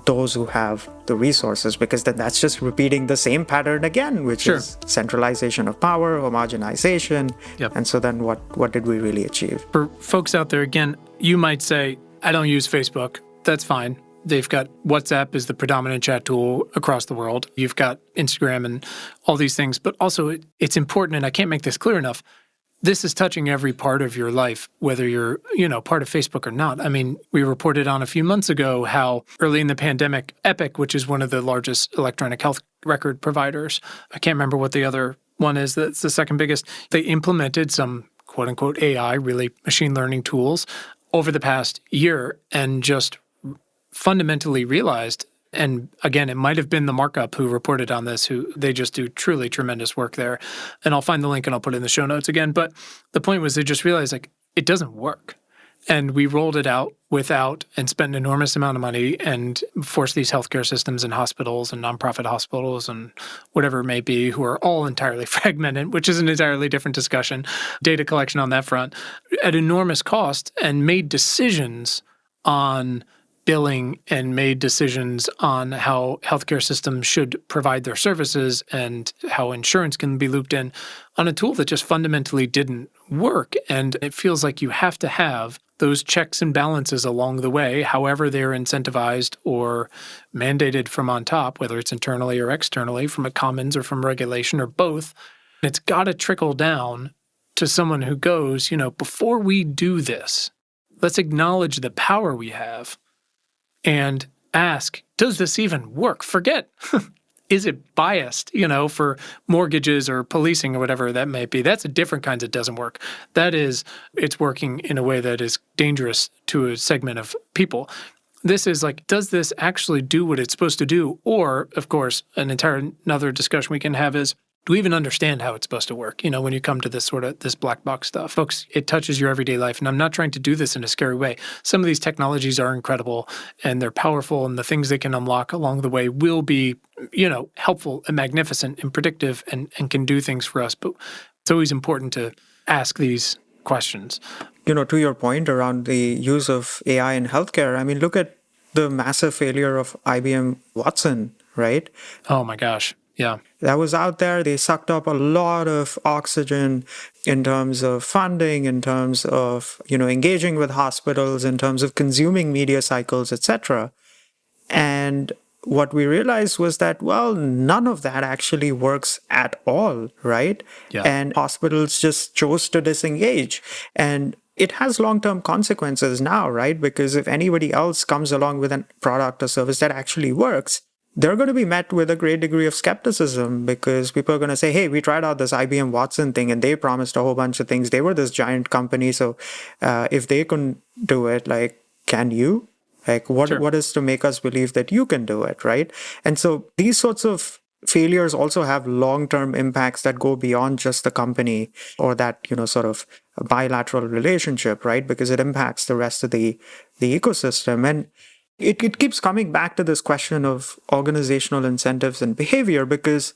those who have the resources, because then that's just repeating the same pattern again, which is centralization of power, homogenization. And so then what did we really achieve? For folks out there, again, you might say, I don't use Facebook. That's fine. They've got WhatsApp is the predominant chat tool across the world. You've got Instagram and all these things. But also it's important, and I can't make this clear enough, this is touching every part of your life, whether you're, part of Facebook or not. I mean, we reported on a few months ago how early in the pandemic, Epic, which is one of the largest electronic health record providers, I can't remember what the other one is, that's the second biggest, they implemented some quote unquote AI, really machine learning tools over the past year and just fundamentally realized, and again, it might have been the Markup who reported on this, who they just do truly tremendous work there. And I'll find the link and I'll put it in the show notes again. But the point was they just realized it doesn't work. And we rolled it out without and spent an enormous amount of money and forced these healthcare systems and hospitals and nonprofit hospitals and whatever it may be, who are all entirely fragmented, which is an entirely different discussion, data collection on that front, at enormous cost, and made decisions on billing and made decisions on how healthcare systems should provide their services and how insurance can be looped in on a tool that just fundamentally didn't work. And it feels like you have to have those checks and balances along the way, however they're incentivized or mandated from on top, whether it's internally or externally, from a commons or from regulation or both. It's got to trickle down to someone who goes, before we do this, let's acknowledge the power we have and ask, does this even work? Forget, is it biased, for mortgages or policing or whatever that may be? That's a different kind that doesn't work. That is, it's working in a way that is dangerous to a segment of people. This is like, does this actually do what it's supposed to do? Or, of course, another discussion we can have is, do we even understand how it's supposed to work? When you come to this black box stuff, folks, it touches your everyday life. And I'm not trying to do this in a scary way. Some of these technologies are incredible and they're powerful, and the things they can unlock along the way will be, helpful and magnificent and predictive and can do things for us. But it's always important to ask these questions. To your point around the use of AI in healthcare, I mean, look at the massive failure of IBM Watson, right? Oh my gosh. Yeah. That was out there. They sucked up a lot of oxygen in terms of funding, in terms of, engaging with hospitals, in terms of consuming media cycles, etc. And what we realized was that, well, none of that actually works at all, right? Yeah. And hospitals just chose to disengage. And it has long-term consequences now, right? Because if anybody else comes along with a product or service that actually works, they're going to be met with a great degree of skepticism, because people are going to say, hey, we tried out this IBM Watson thing and they promised a whole bunch of things. They were this giant company. So if they couldn't do it, like, can you? Like, what is to make us believe that you can do it, right? And so these sorts of failures also have long-term impacts that go beyond just the company or that, sort of bilateral relationship, right? Because it impacts the rest of the ecosystem. And it keeps coming back to this question of organizational incentives and behavior, because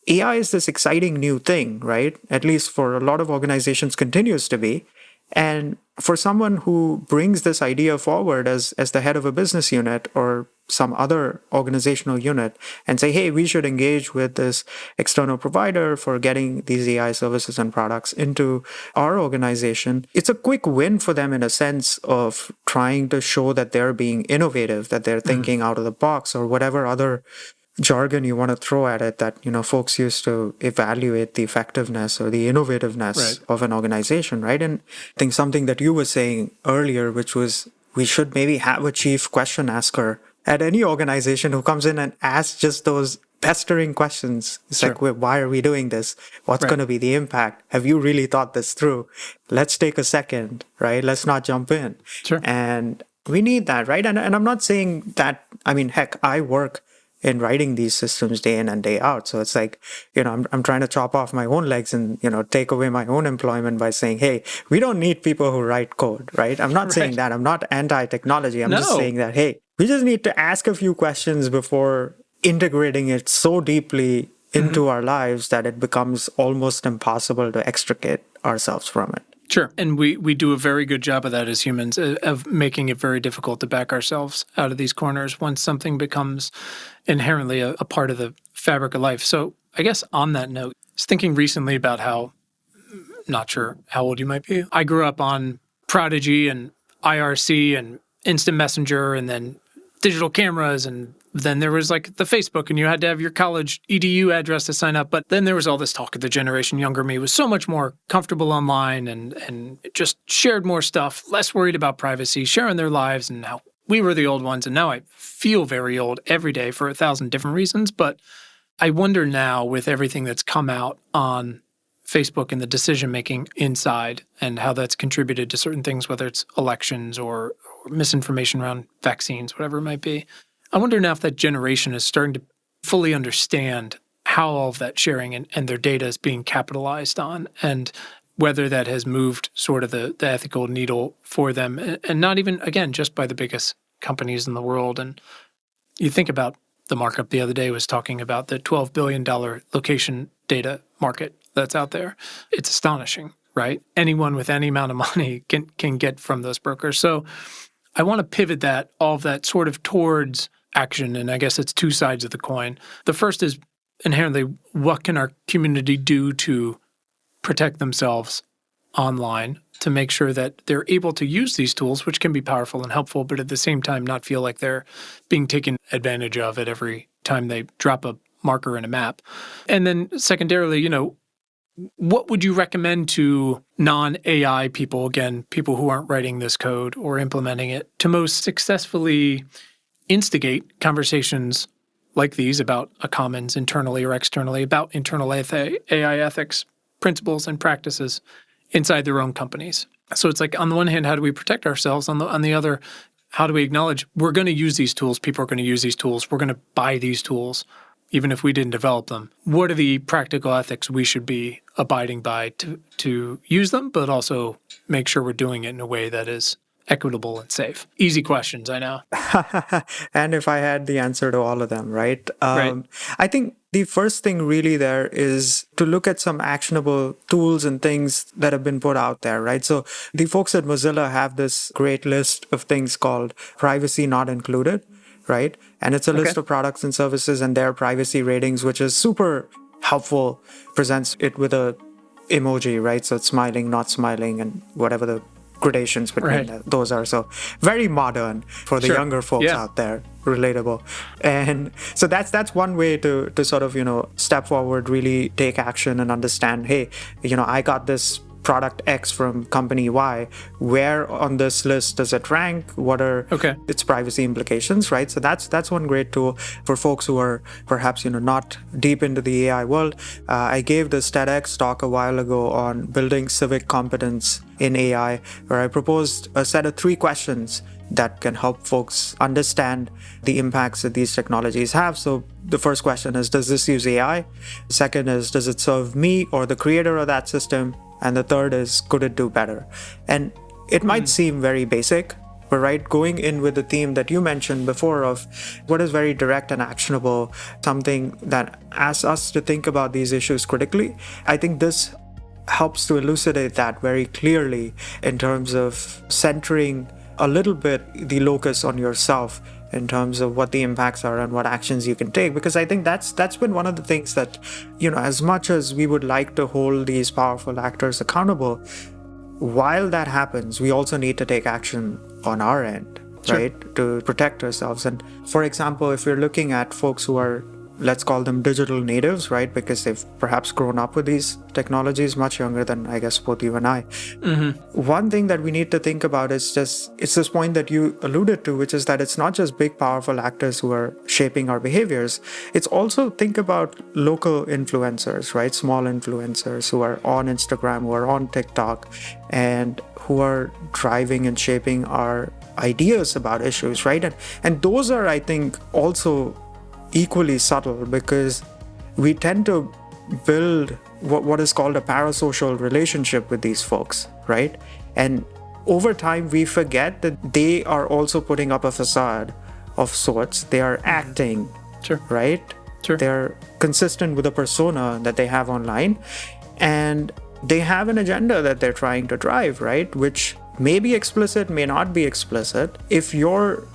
AI is this exciting new thing, right? At least for a lot of organizations continues to be. And for someone who brings this idea forward as the head of a business unit or some other organizational unit and say, hey, we should engage with this external provider for getting these AI services and products into our organization, it's a quick win for them in a sense of trying to show that they're being innovative, that they're thinking out of the box, or whatever other jargon you want to throw at it that, folks use to evaluate the effectiveness or the innovativeness of an organization, right? And I think something that you were saying earlier, which was we should maybe have a chief question asker at any organization who comes in and asks just those pestering questions. It's like, why are we doing this? What's going to be the impact? Have you really thought this through? Let's take a second, right? Let's not jump in. And we need that, right? And I'm not saying that, I mean, heck, I work in writing these systems day in and day out. So it's like, I'm trying to chop off my own legs and, take away my own employment by saying, hey, we don't need people who write code, right? I'm not saying that. I'm not anti-technology. I'm just saying that, hey, we just need to ask a few questions before integrating it so deeply into our lives that it becomes almost impossible to extricate ourselves from it. Sure. And we do a very good job of that as humans, of making it very difficult to back ourselves out of these corners once something becomes inherently a part of the fabric of life. So I guess on that note, I was thinking recently about how, not sure how old you might be, I grew up on Prodigy and IRC and Instant Messenger and then digital cameras, and then there was like the Facebook and you had to have your college EDU address to sign up. But then there was all this talk of the generation younger me was so much more comfortable online and just shared more stuff, less worried about privacy, sharing their lives, and how we were the old ones. And now I feel very old every day for 1,000 different reasons. But I wonder now, with everything that's come out on Facebook and the decision-making inside and how that's contributed to certain things, whether it's elections or misinformation around vaccines, whatever it might be. I wonder now if that generation is starting to fully understand how all of that sharing and their data is being capitalized on, and whether that has moved sort of the ethical needle for them, and not even, again, just by the biggest companies in the world. And you think about the markup the other day was talking about the $12 billion location data market that's out there. It's astonishing, right? Anyone with any amount of money can get from those brokers. So I want to pivot all of that sort of towards action, and I guess it's two sides of the coin. The first is inherently, what can our community do to protect themselves online to make sure that they're able to use these tools, which can be powerful and helpful, but at the same time not feel like they're being taken advantage of at every time they drop a marker in a map. And then secondarily, what would you recommend to non-AI people, again, people who aren't writing this code or implementing it, to most successfully instigate conversations like these about a commons internally or externally, about internal AI ethics, principles, and practices inside their own companies? So it's like, on the one hand, how do we protect ourselves? On the other, how do we acknowledge we're going to use these tools, people are going to use these tools, we're going to buy these tools, even if we didn't develop them? What are the practical ethics we should be abiding by to use them, but also make sure we're doing it in a way that is equitable and safe? Easy questions, I know. And if I had the answer to all of them, right? Right. I think the first thing really there is to look at some actionable tools and things that have been put out there, right? So the folks at Mozilla have this great list of things called privacy not included, right? And it's a list of products and services and their privacy ratings, which is super helpful, presents it with a emoji, right? So it's smiling, not smiling, and whatever the gradations between those are. So very modern for the younger folks out there, relatable. And so that's one way to sort of, step forward, really take action and understand, hey, I got this product X from company Y. Where on this list does it rank? What are its privacy implications, right? So that's one great tool for folks who are perhaps not deep into the AI world. I gave this TEDx talk a while ago on building civic competence in AI, where I proposed a set of 3 questions that can help folks understand the impacts that these technologies have. So the first question is, does this use AI? The second is, does it serve me or the creator of that system? And the third is, could it do better? And it might seem very basic, but right, going in with the theme that you mentioned before of what is very direct and actionable, something that asks us to think about these issues critically, I think this helps to elucidate that very clearly in terms of centering a little bit the locus on yourself in terms of what the impacts are and what actions you can take. Because I think that's been one of the things that, as much as we would like to hold these powerful actors accountable, while that happens, we also need to take action on our end, right, to protect ourselves. And for example, if we're looking at folks who are, let's call them digital natives, right? Because they've perhaps grown up with these technologies much younger than, I guess, both you and I. One thing that we need to think about is it's this point that you alluded to, which is that it's not just big, powerful actors who are shaping our behaviors. It's also, think about local influencers, right? Small influencers who are on Instagram, who are on TikTok, and who are driving and shaping our ideas about issues, right? And those are, I think, also equally subtle, because we tend to build what is called a parasocial relationship with these folks, right? And over time, we forget that they are also putting up a facade of sorts. They are acting, right? They're consistent with a persona that they have online, and they have an agenda that they're trying to drive, right? Which may be explicit, may not be explicit. If your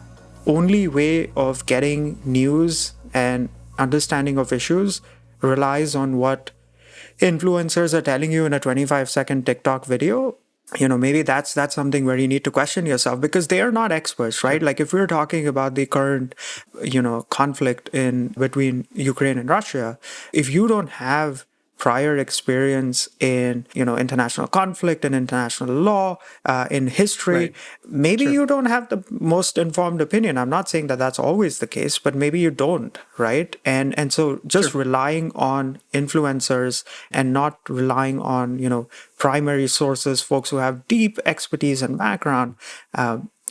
only way of getting news and understanding of issues relies on what influencers are telling you in a 25-second TikTok video, maybe that's something where you need to question yourself, because they are not experts, right? Like if we're talking about the current, conflict between Ukraine and Russia, if you don't have prior experience in, international conflict and international law, in history, maybe you don't have the most informed opinion. I'm not saying that that's always the case, but maybe you don't, right? And so just relying on influencers and not relying on, primary sources, folks who have deep expertise and background,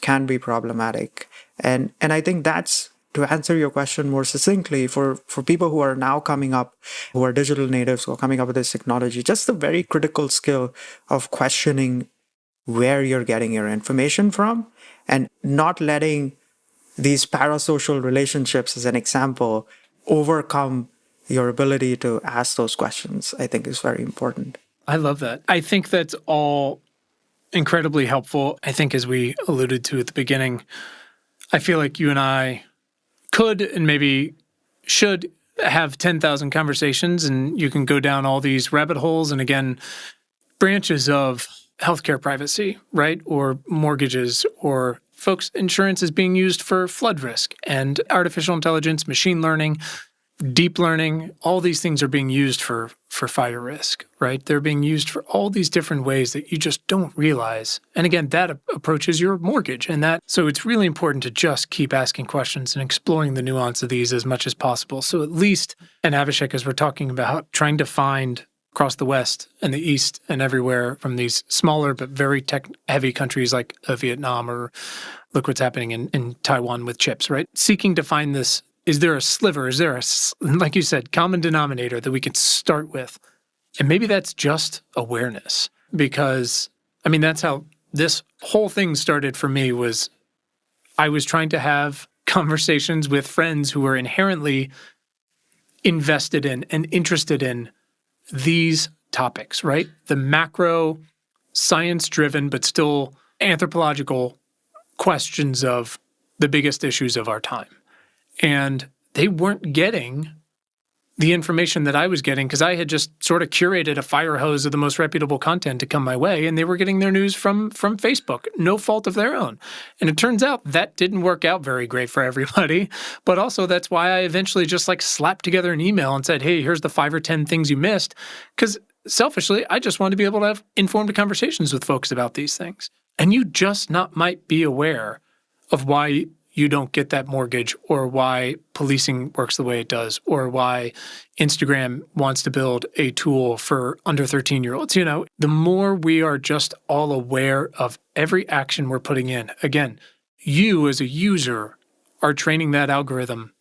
can be problematic. And I think that's, to answer your question more succinctly, for people who are now coming up, who are digital natives, who are coming up with this technology, just the very critical skill of questioning where you're getting your information from, and not letting these parasocial relationships, as an example, overcome your ability to ask those questions, I think is very important. I love that. I think that's all incredibly helpful. I think, as we alluded to at the beginning, I feel like you and I could and maybe should have 10,000 conversations, and you can go down all these rabbit holes and, again, branches of healthcare privacy, right? Or mortgages, or folks' insurance is being used for flood risk, and artificial intelligence, machine learning, deep learning, all these things are being used for fire risk, right? They're being used for all these different ways that you just don't realize. And again, that approaches your mortgage so it's really important to just keep asking questions and exploring the nuance of these as much as possible. So at least, and Abhishek, as we're talking about, trying to find across the West and the East and everywhere from these smaller but very tech-heavy countries like Vietnam, or look what's happening in Taiwan with chips, right? Seeking to find this, is there a sliver, is there a, like you said, common denominator that we can start with? And maybe that's just awareness, because, I mean, that's how this whole thing started for me. Was I was trying to have conversations with friends who were inherently invested in and interested in these topics, right? The macro, science-driven, but still anthropological questions of the biggest issues of our time. And they weren't getting the information that I was getting, because I had just sort of curated a fire hose of the most reputable content to come my way, and they were getting their news from Facebook, no fault of their own. And it turns out that didn't work out very great for everybody, but also that's why I eventually just slapped together an email and said, hey, here's the 5 or 10 things you missed, because selfishly, I just wanted to be able to have informed conversations with folks about these things. And you just might be aware of why you don't get that mortgage, or why policing works the way it does, or why Instagram wants to build a tool for under 13-year-olds. The more we are just all aware of every action we're putting in, again, you as a user are training that algorithm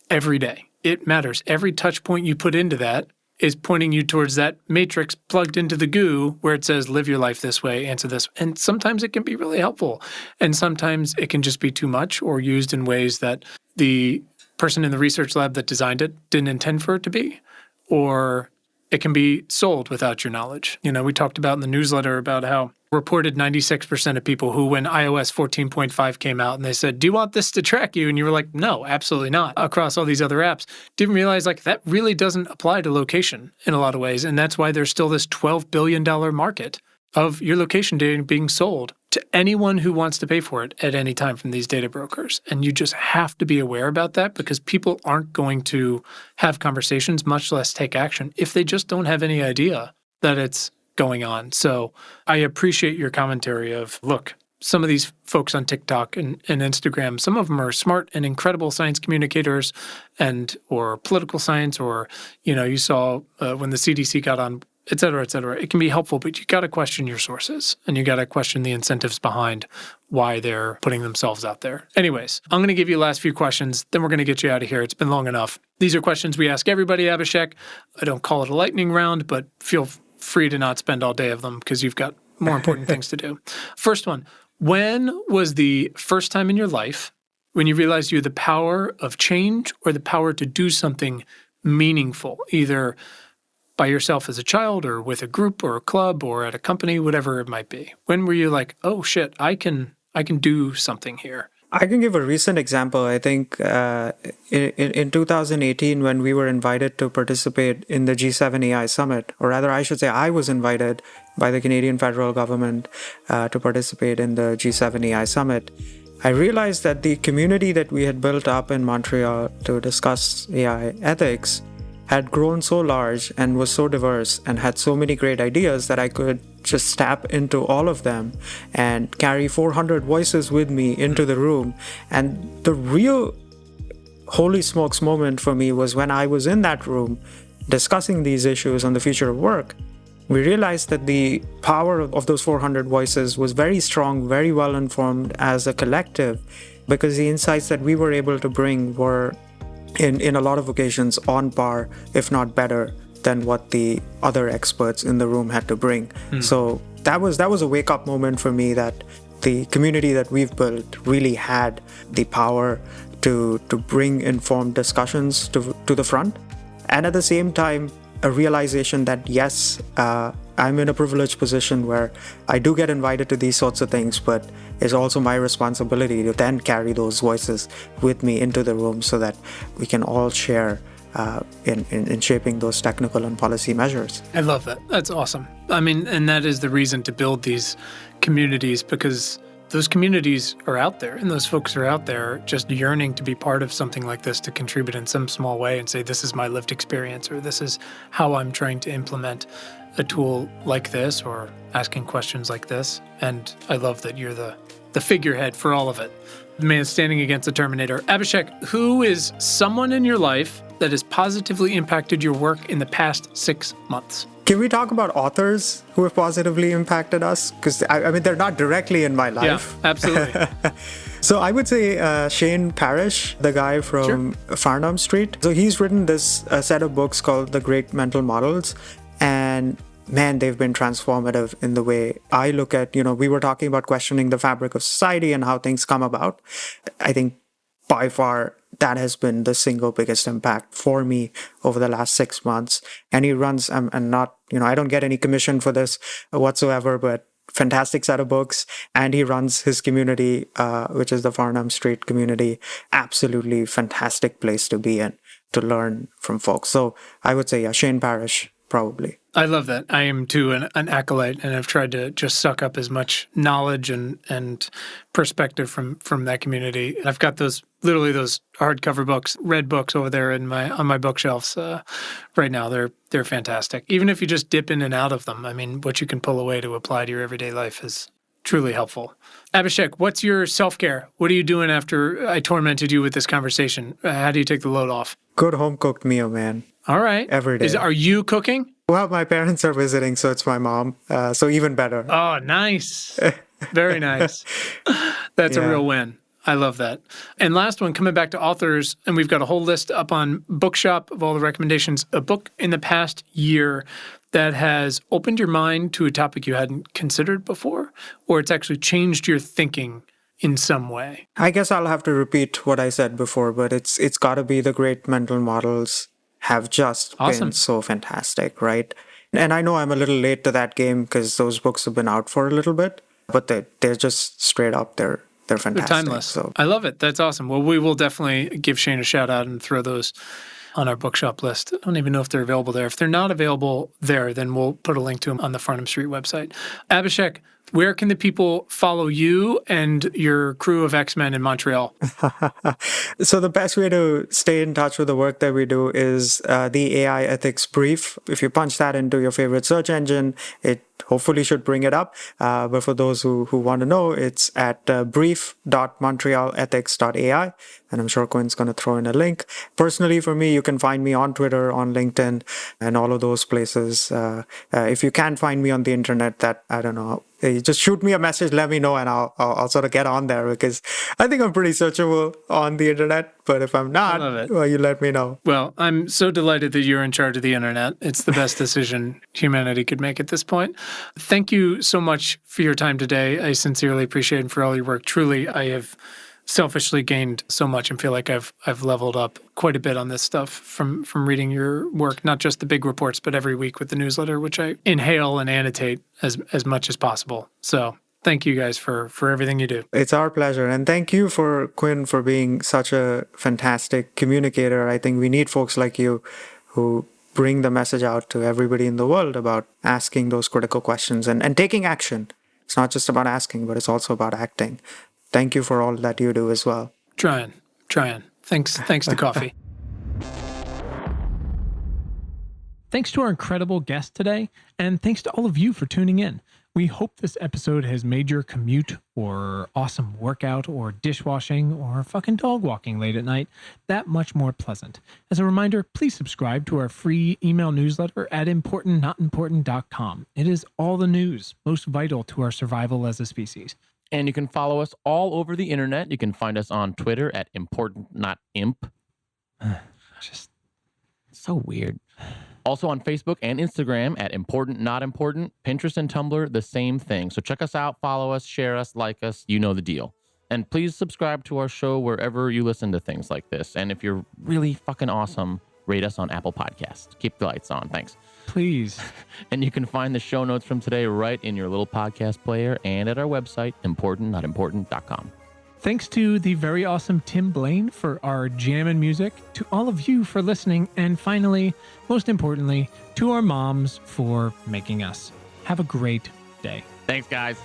every day. It matters. Every touch point you put into that is pointing you towards that matrix plugged into the goo where it says, live your life this way, answer this. And sometimes it can be really helpful. And sometimes it can just be too much, or used in ways that the person in the research lab that designed it didn't intend for it to be. Or it can be sold without your knowledge. We talked about in the newsletter about how reported 96% of people who, when iOS 14.5 came out and they said, do you want this to track you? And you were like, no, absolutely not, across all these other apps. Didn't realize that really doesn't apply to location in a lot of ways. And that's why there's still this $12 billion market of your location data being sold to anyone who wants to pay for it at any time from these data brokers. And you just have to be aware about that, because people aren't going to have conversations, much less take action, if they just don't have any idea that it's going on. So I appreciate your commentary of, look, some of these folks on TikTok and Instagram, some of them are smart and incredible science communicators, or political science, or, you saw when the CDC got on, et cetera, et cetera. It can be helpful, but you got to question your sources, and you got to question the incentives behind why they're putting themselves out there. Anyways, I'm going to give you the last few questions, then we're going to get you out of here. It's been long enough. These are questions we ask everybody, Abhishek. I don't call it a lightning round, but feel free to not spend all day of them, because you've got more important things to do. First one, when was the first time in your life when you realized you had the power of change, or the power to do something meaningful, either by yourself as a child, or with a group or a club or at a company, whatever it might be? When were you like, oh shit, I can do something here? I can give a recent example. I think in 2018, when we were invited to participate in the G7 AI Summit, or rather, I should say I was invited by the Canadian federal government to participate in the G7 AI Summit, I realized that the community that we had built up in Montreal to discuss AI ethics had grown so large and was so diverse and had so many great ideas that I could just tap into all of them and carry 400 voices with me into the room. And the real holy smokes moment for me was when I was in that room discussing these issues on the future of work. We realized that the power of those 400 voices was very strong, very well informed as a collective, because the insights that we were able to bring were in a lot of occasions on par, if not better, than what the other experts in the room had to bring. So that was a wake-up moment for me, that the community that we've built really had the power to bring informed discussions to the front. And at the same time, a realization that yes, I'm in a privileged position where I do get invited to these sorts of things, but it's also my responsibility to then carry those voices with me into the room so that we can all share in shaping those technical and policy measures. I love that. That's awesome. I mean, and that is the reason to build these communities, because those communities are out there, and those folks are out there just yearning to be part of something like this, to contribute in some small way and say, this is my lived experience, or this is how I'm trying to implement a tool like this, or asking questions like this. And I love that you're the figurehead for all of it. The man standing against the Terminator. Abhishek, who is someone in your life that has positively impacted your work in the past 6 months? Can we talk about authors who have positively impacted us? Because, I mean, they're not directly in my life. Yeah, absolutely. So I would say Shane Parrish, the guy from Farnham Street. So he's written this set of books called The Great Mental Models. And man, they've been transformative in the way I look at, we were talking about questioning the fabric of society and how things come about. I think by far that has been the single biggest impact for me over the last 6 months. And he runs, and not, I don't get any commission for this whatsoever, but fantastic set of books. And he runs his community, which is the Farnham Street community. Absolutely fantastic place to be in, to learn from folks. So I would say, Shane Parrish, probably. I love that. I am too an acolyte, and I've tried to just suck up as much knowledge and perspective from that community. I've got those hardcover books, red books over there on my bookshelves right now. They're fantastic. Even if you just dip in and out of them, I mean, what you can pull away to apply to your everyday life is truly helpful. Abhishek, what's your self-care? What are you doing after I tormented you with this conversation? How do you take the load off? Good home-cooked meal, man. All right. Every day. Are you cooking? Well, my parents are visiting, so it's my mom. So even better. Oh, nice. Very nice. That's a real win. I love that. And last one, coming back to authors, and we've got a whole list up on Bookshop of all the recommendations. A book in the past year that has opened your mind to a topic you hadn't considered before, or it's actually changed your thinking in some way. I guess I'll have to repeat what I said before, but it's got to be The Great Mental Models have just been so fantastic, right? And I know I'm a little late to that game because those books have been out for a little bit, but they're just straight up, they're fantastic. They're timeless. So I love it. That's awesome. Well, we will definitely give Shane a shout out and throw those on our bookshop list. I don't even know if they're available there. If they're not available there, then we'll put a link to them on the Farnham Street website. Abhishek, where can the people follow you and your crew of X-Men in Montreal? So the best way to stay in touch with the work that we do is the AI Ethics Brief. If you punch that into your favorite search engine, it hopefully should bring it up. But for those who want to know, it's at brief.montrealethics.ai. And I'm sure Quinn's going to throw in a link. Personally, for me, you can find me on Twitter, on LinkedIn, and all of those places. If you can't find me on the internet, I don't know, just shoot me a message, let me know, and I'll sort of get on there, because I think I'm pretty searchable on the internet. But if I'm not, well, you let me know. Well, I'm so delighted that you're in charge of the internet. It's the best decision humanity could make at this point. Thank you so much for your time today. I sincerely appreciate it for all your work. Truly, I have selfishly gained so much and feel like I've leveled up quite a bit on this stuff from reading your work, not just the big reports, but every week with the newsletter, which I inhale and annotate as much as possible. So thank you guys for everything you do. It's our pleasure. And thank you Quinn for being such a fantastic communicator. I think we need folks like you who bring the message out to everybody in the world about asking those critical questions and taking action. It's not just about asking, but it's also about acting. Thank you for all that you do as well. Trying. Thanks to coffee. Thanks to our incredible guest today, and thanks to all of you for tuning in. We hope this episode has made your commute or awesome workout or dishwashing or fucking dog walking late at night that much more pleasant. As a reminder, please subscribe to our free email newsletter at importantnotimportant.com. It is all the news most vital to our survival as a species. And you can follow us all over the internet. You can find us on Twitter at importantnotimp. Just so weird. Also on Facebook and Instagram at importantnotimportant. Pinterest and Tumblr, the same thing. So check us out, follow us, share us, like us. You know the deal. And please subscribe to our show wherever you listen to things like this. And if you're really fucking awesome, rate us on Apple Podcasts. Keep the lights on. Thanks. Please. And you can find the show notes from today right in your little podcast player and at our website, importantnotimportant.com. Thanks to the very awesome Tim Blaine for our jammin' music, to all of you for listening, and finally, most importantly, to our moms for making us. Have a great day. Thanks, guys.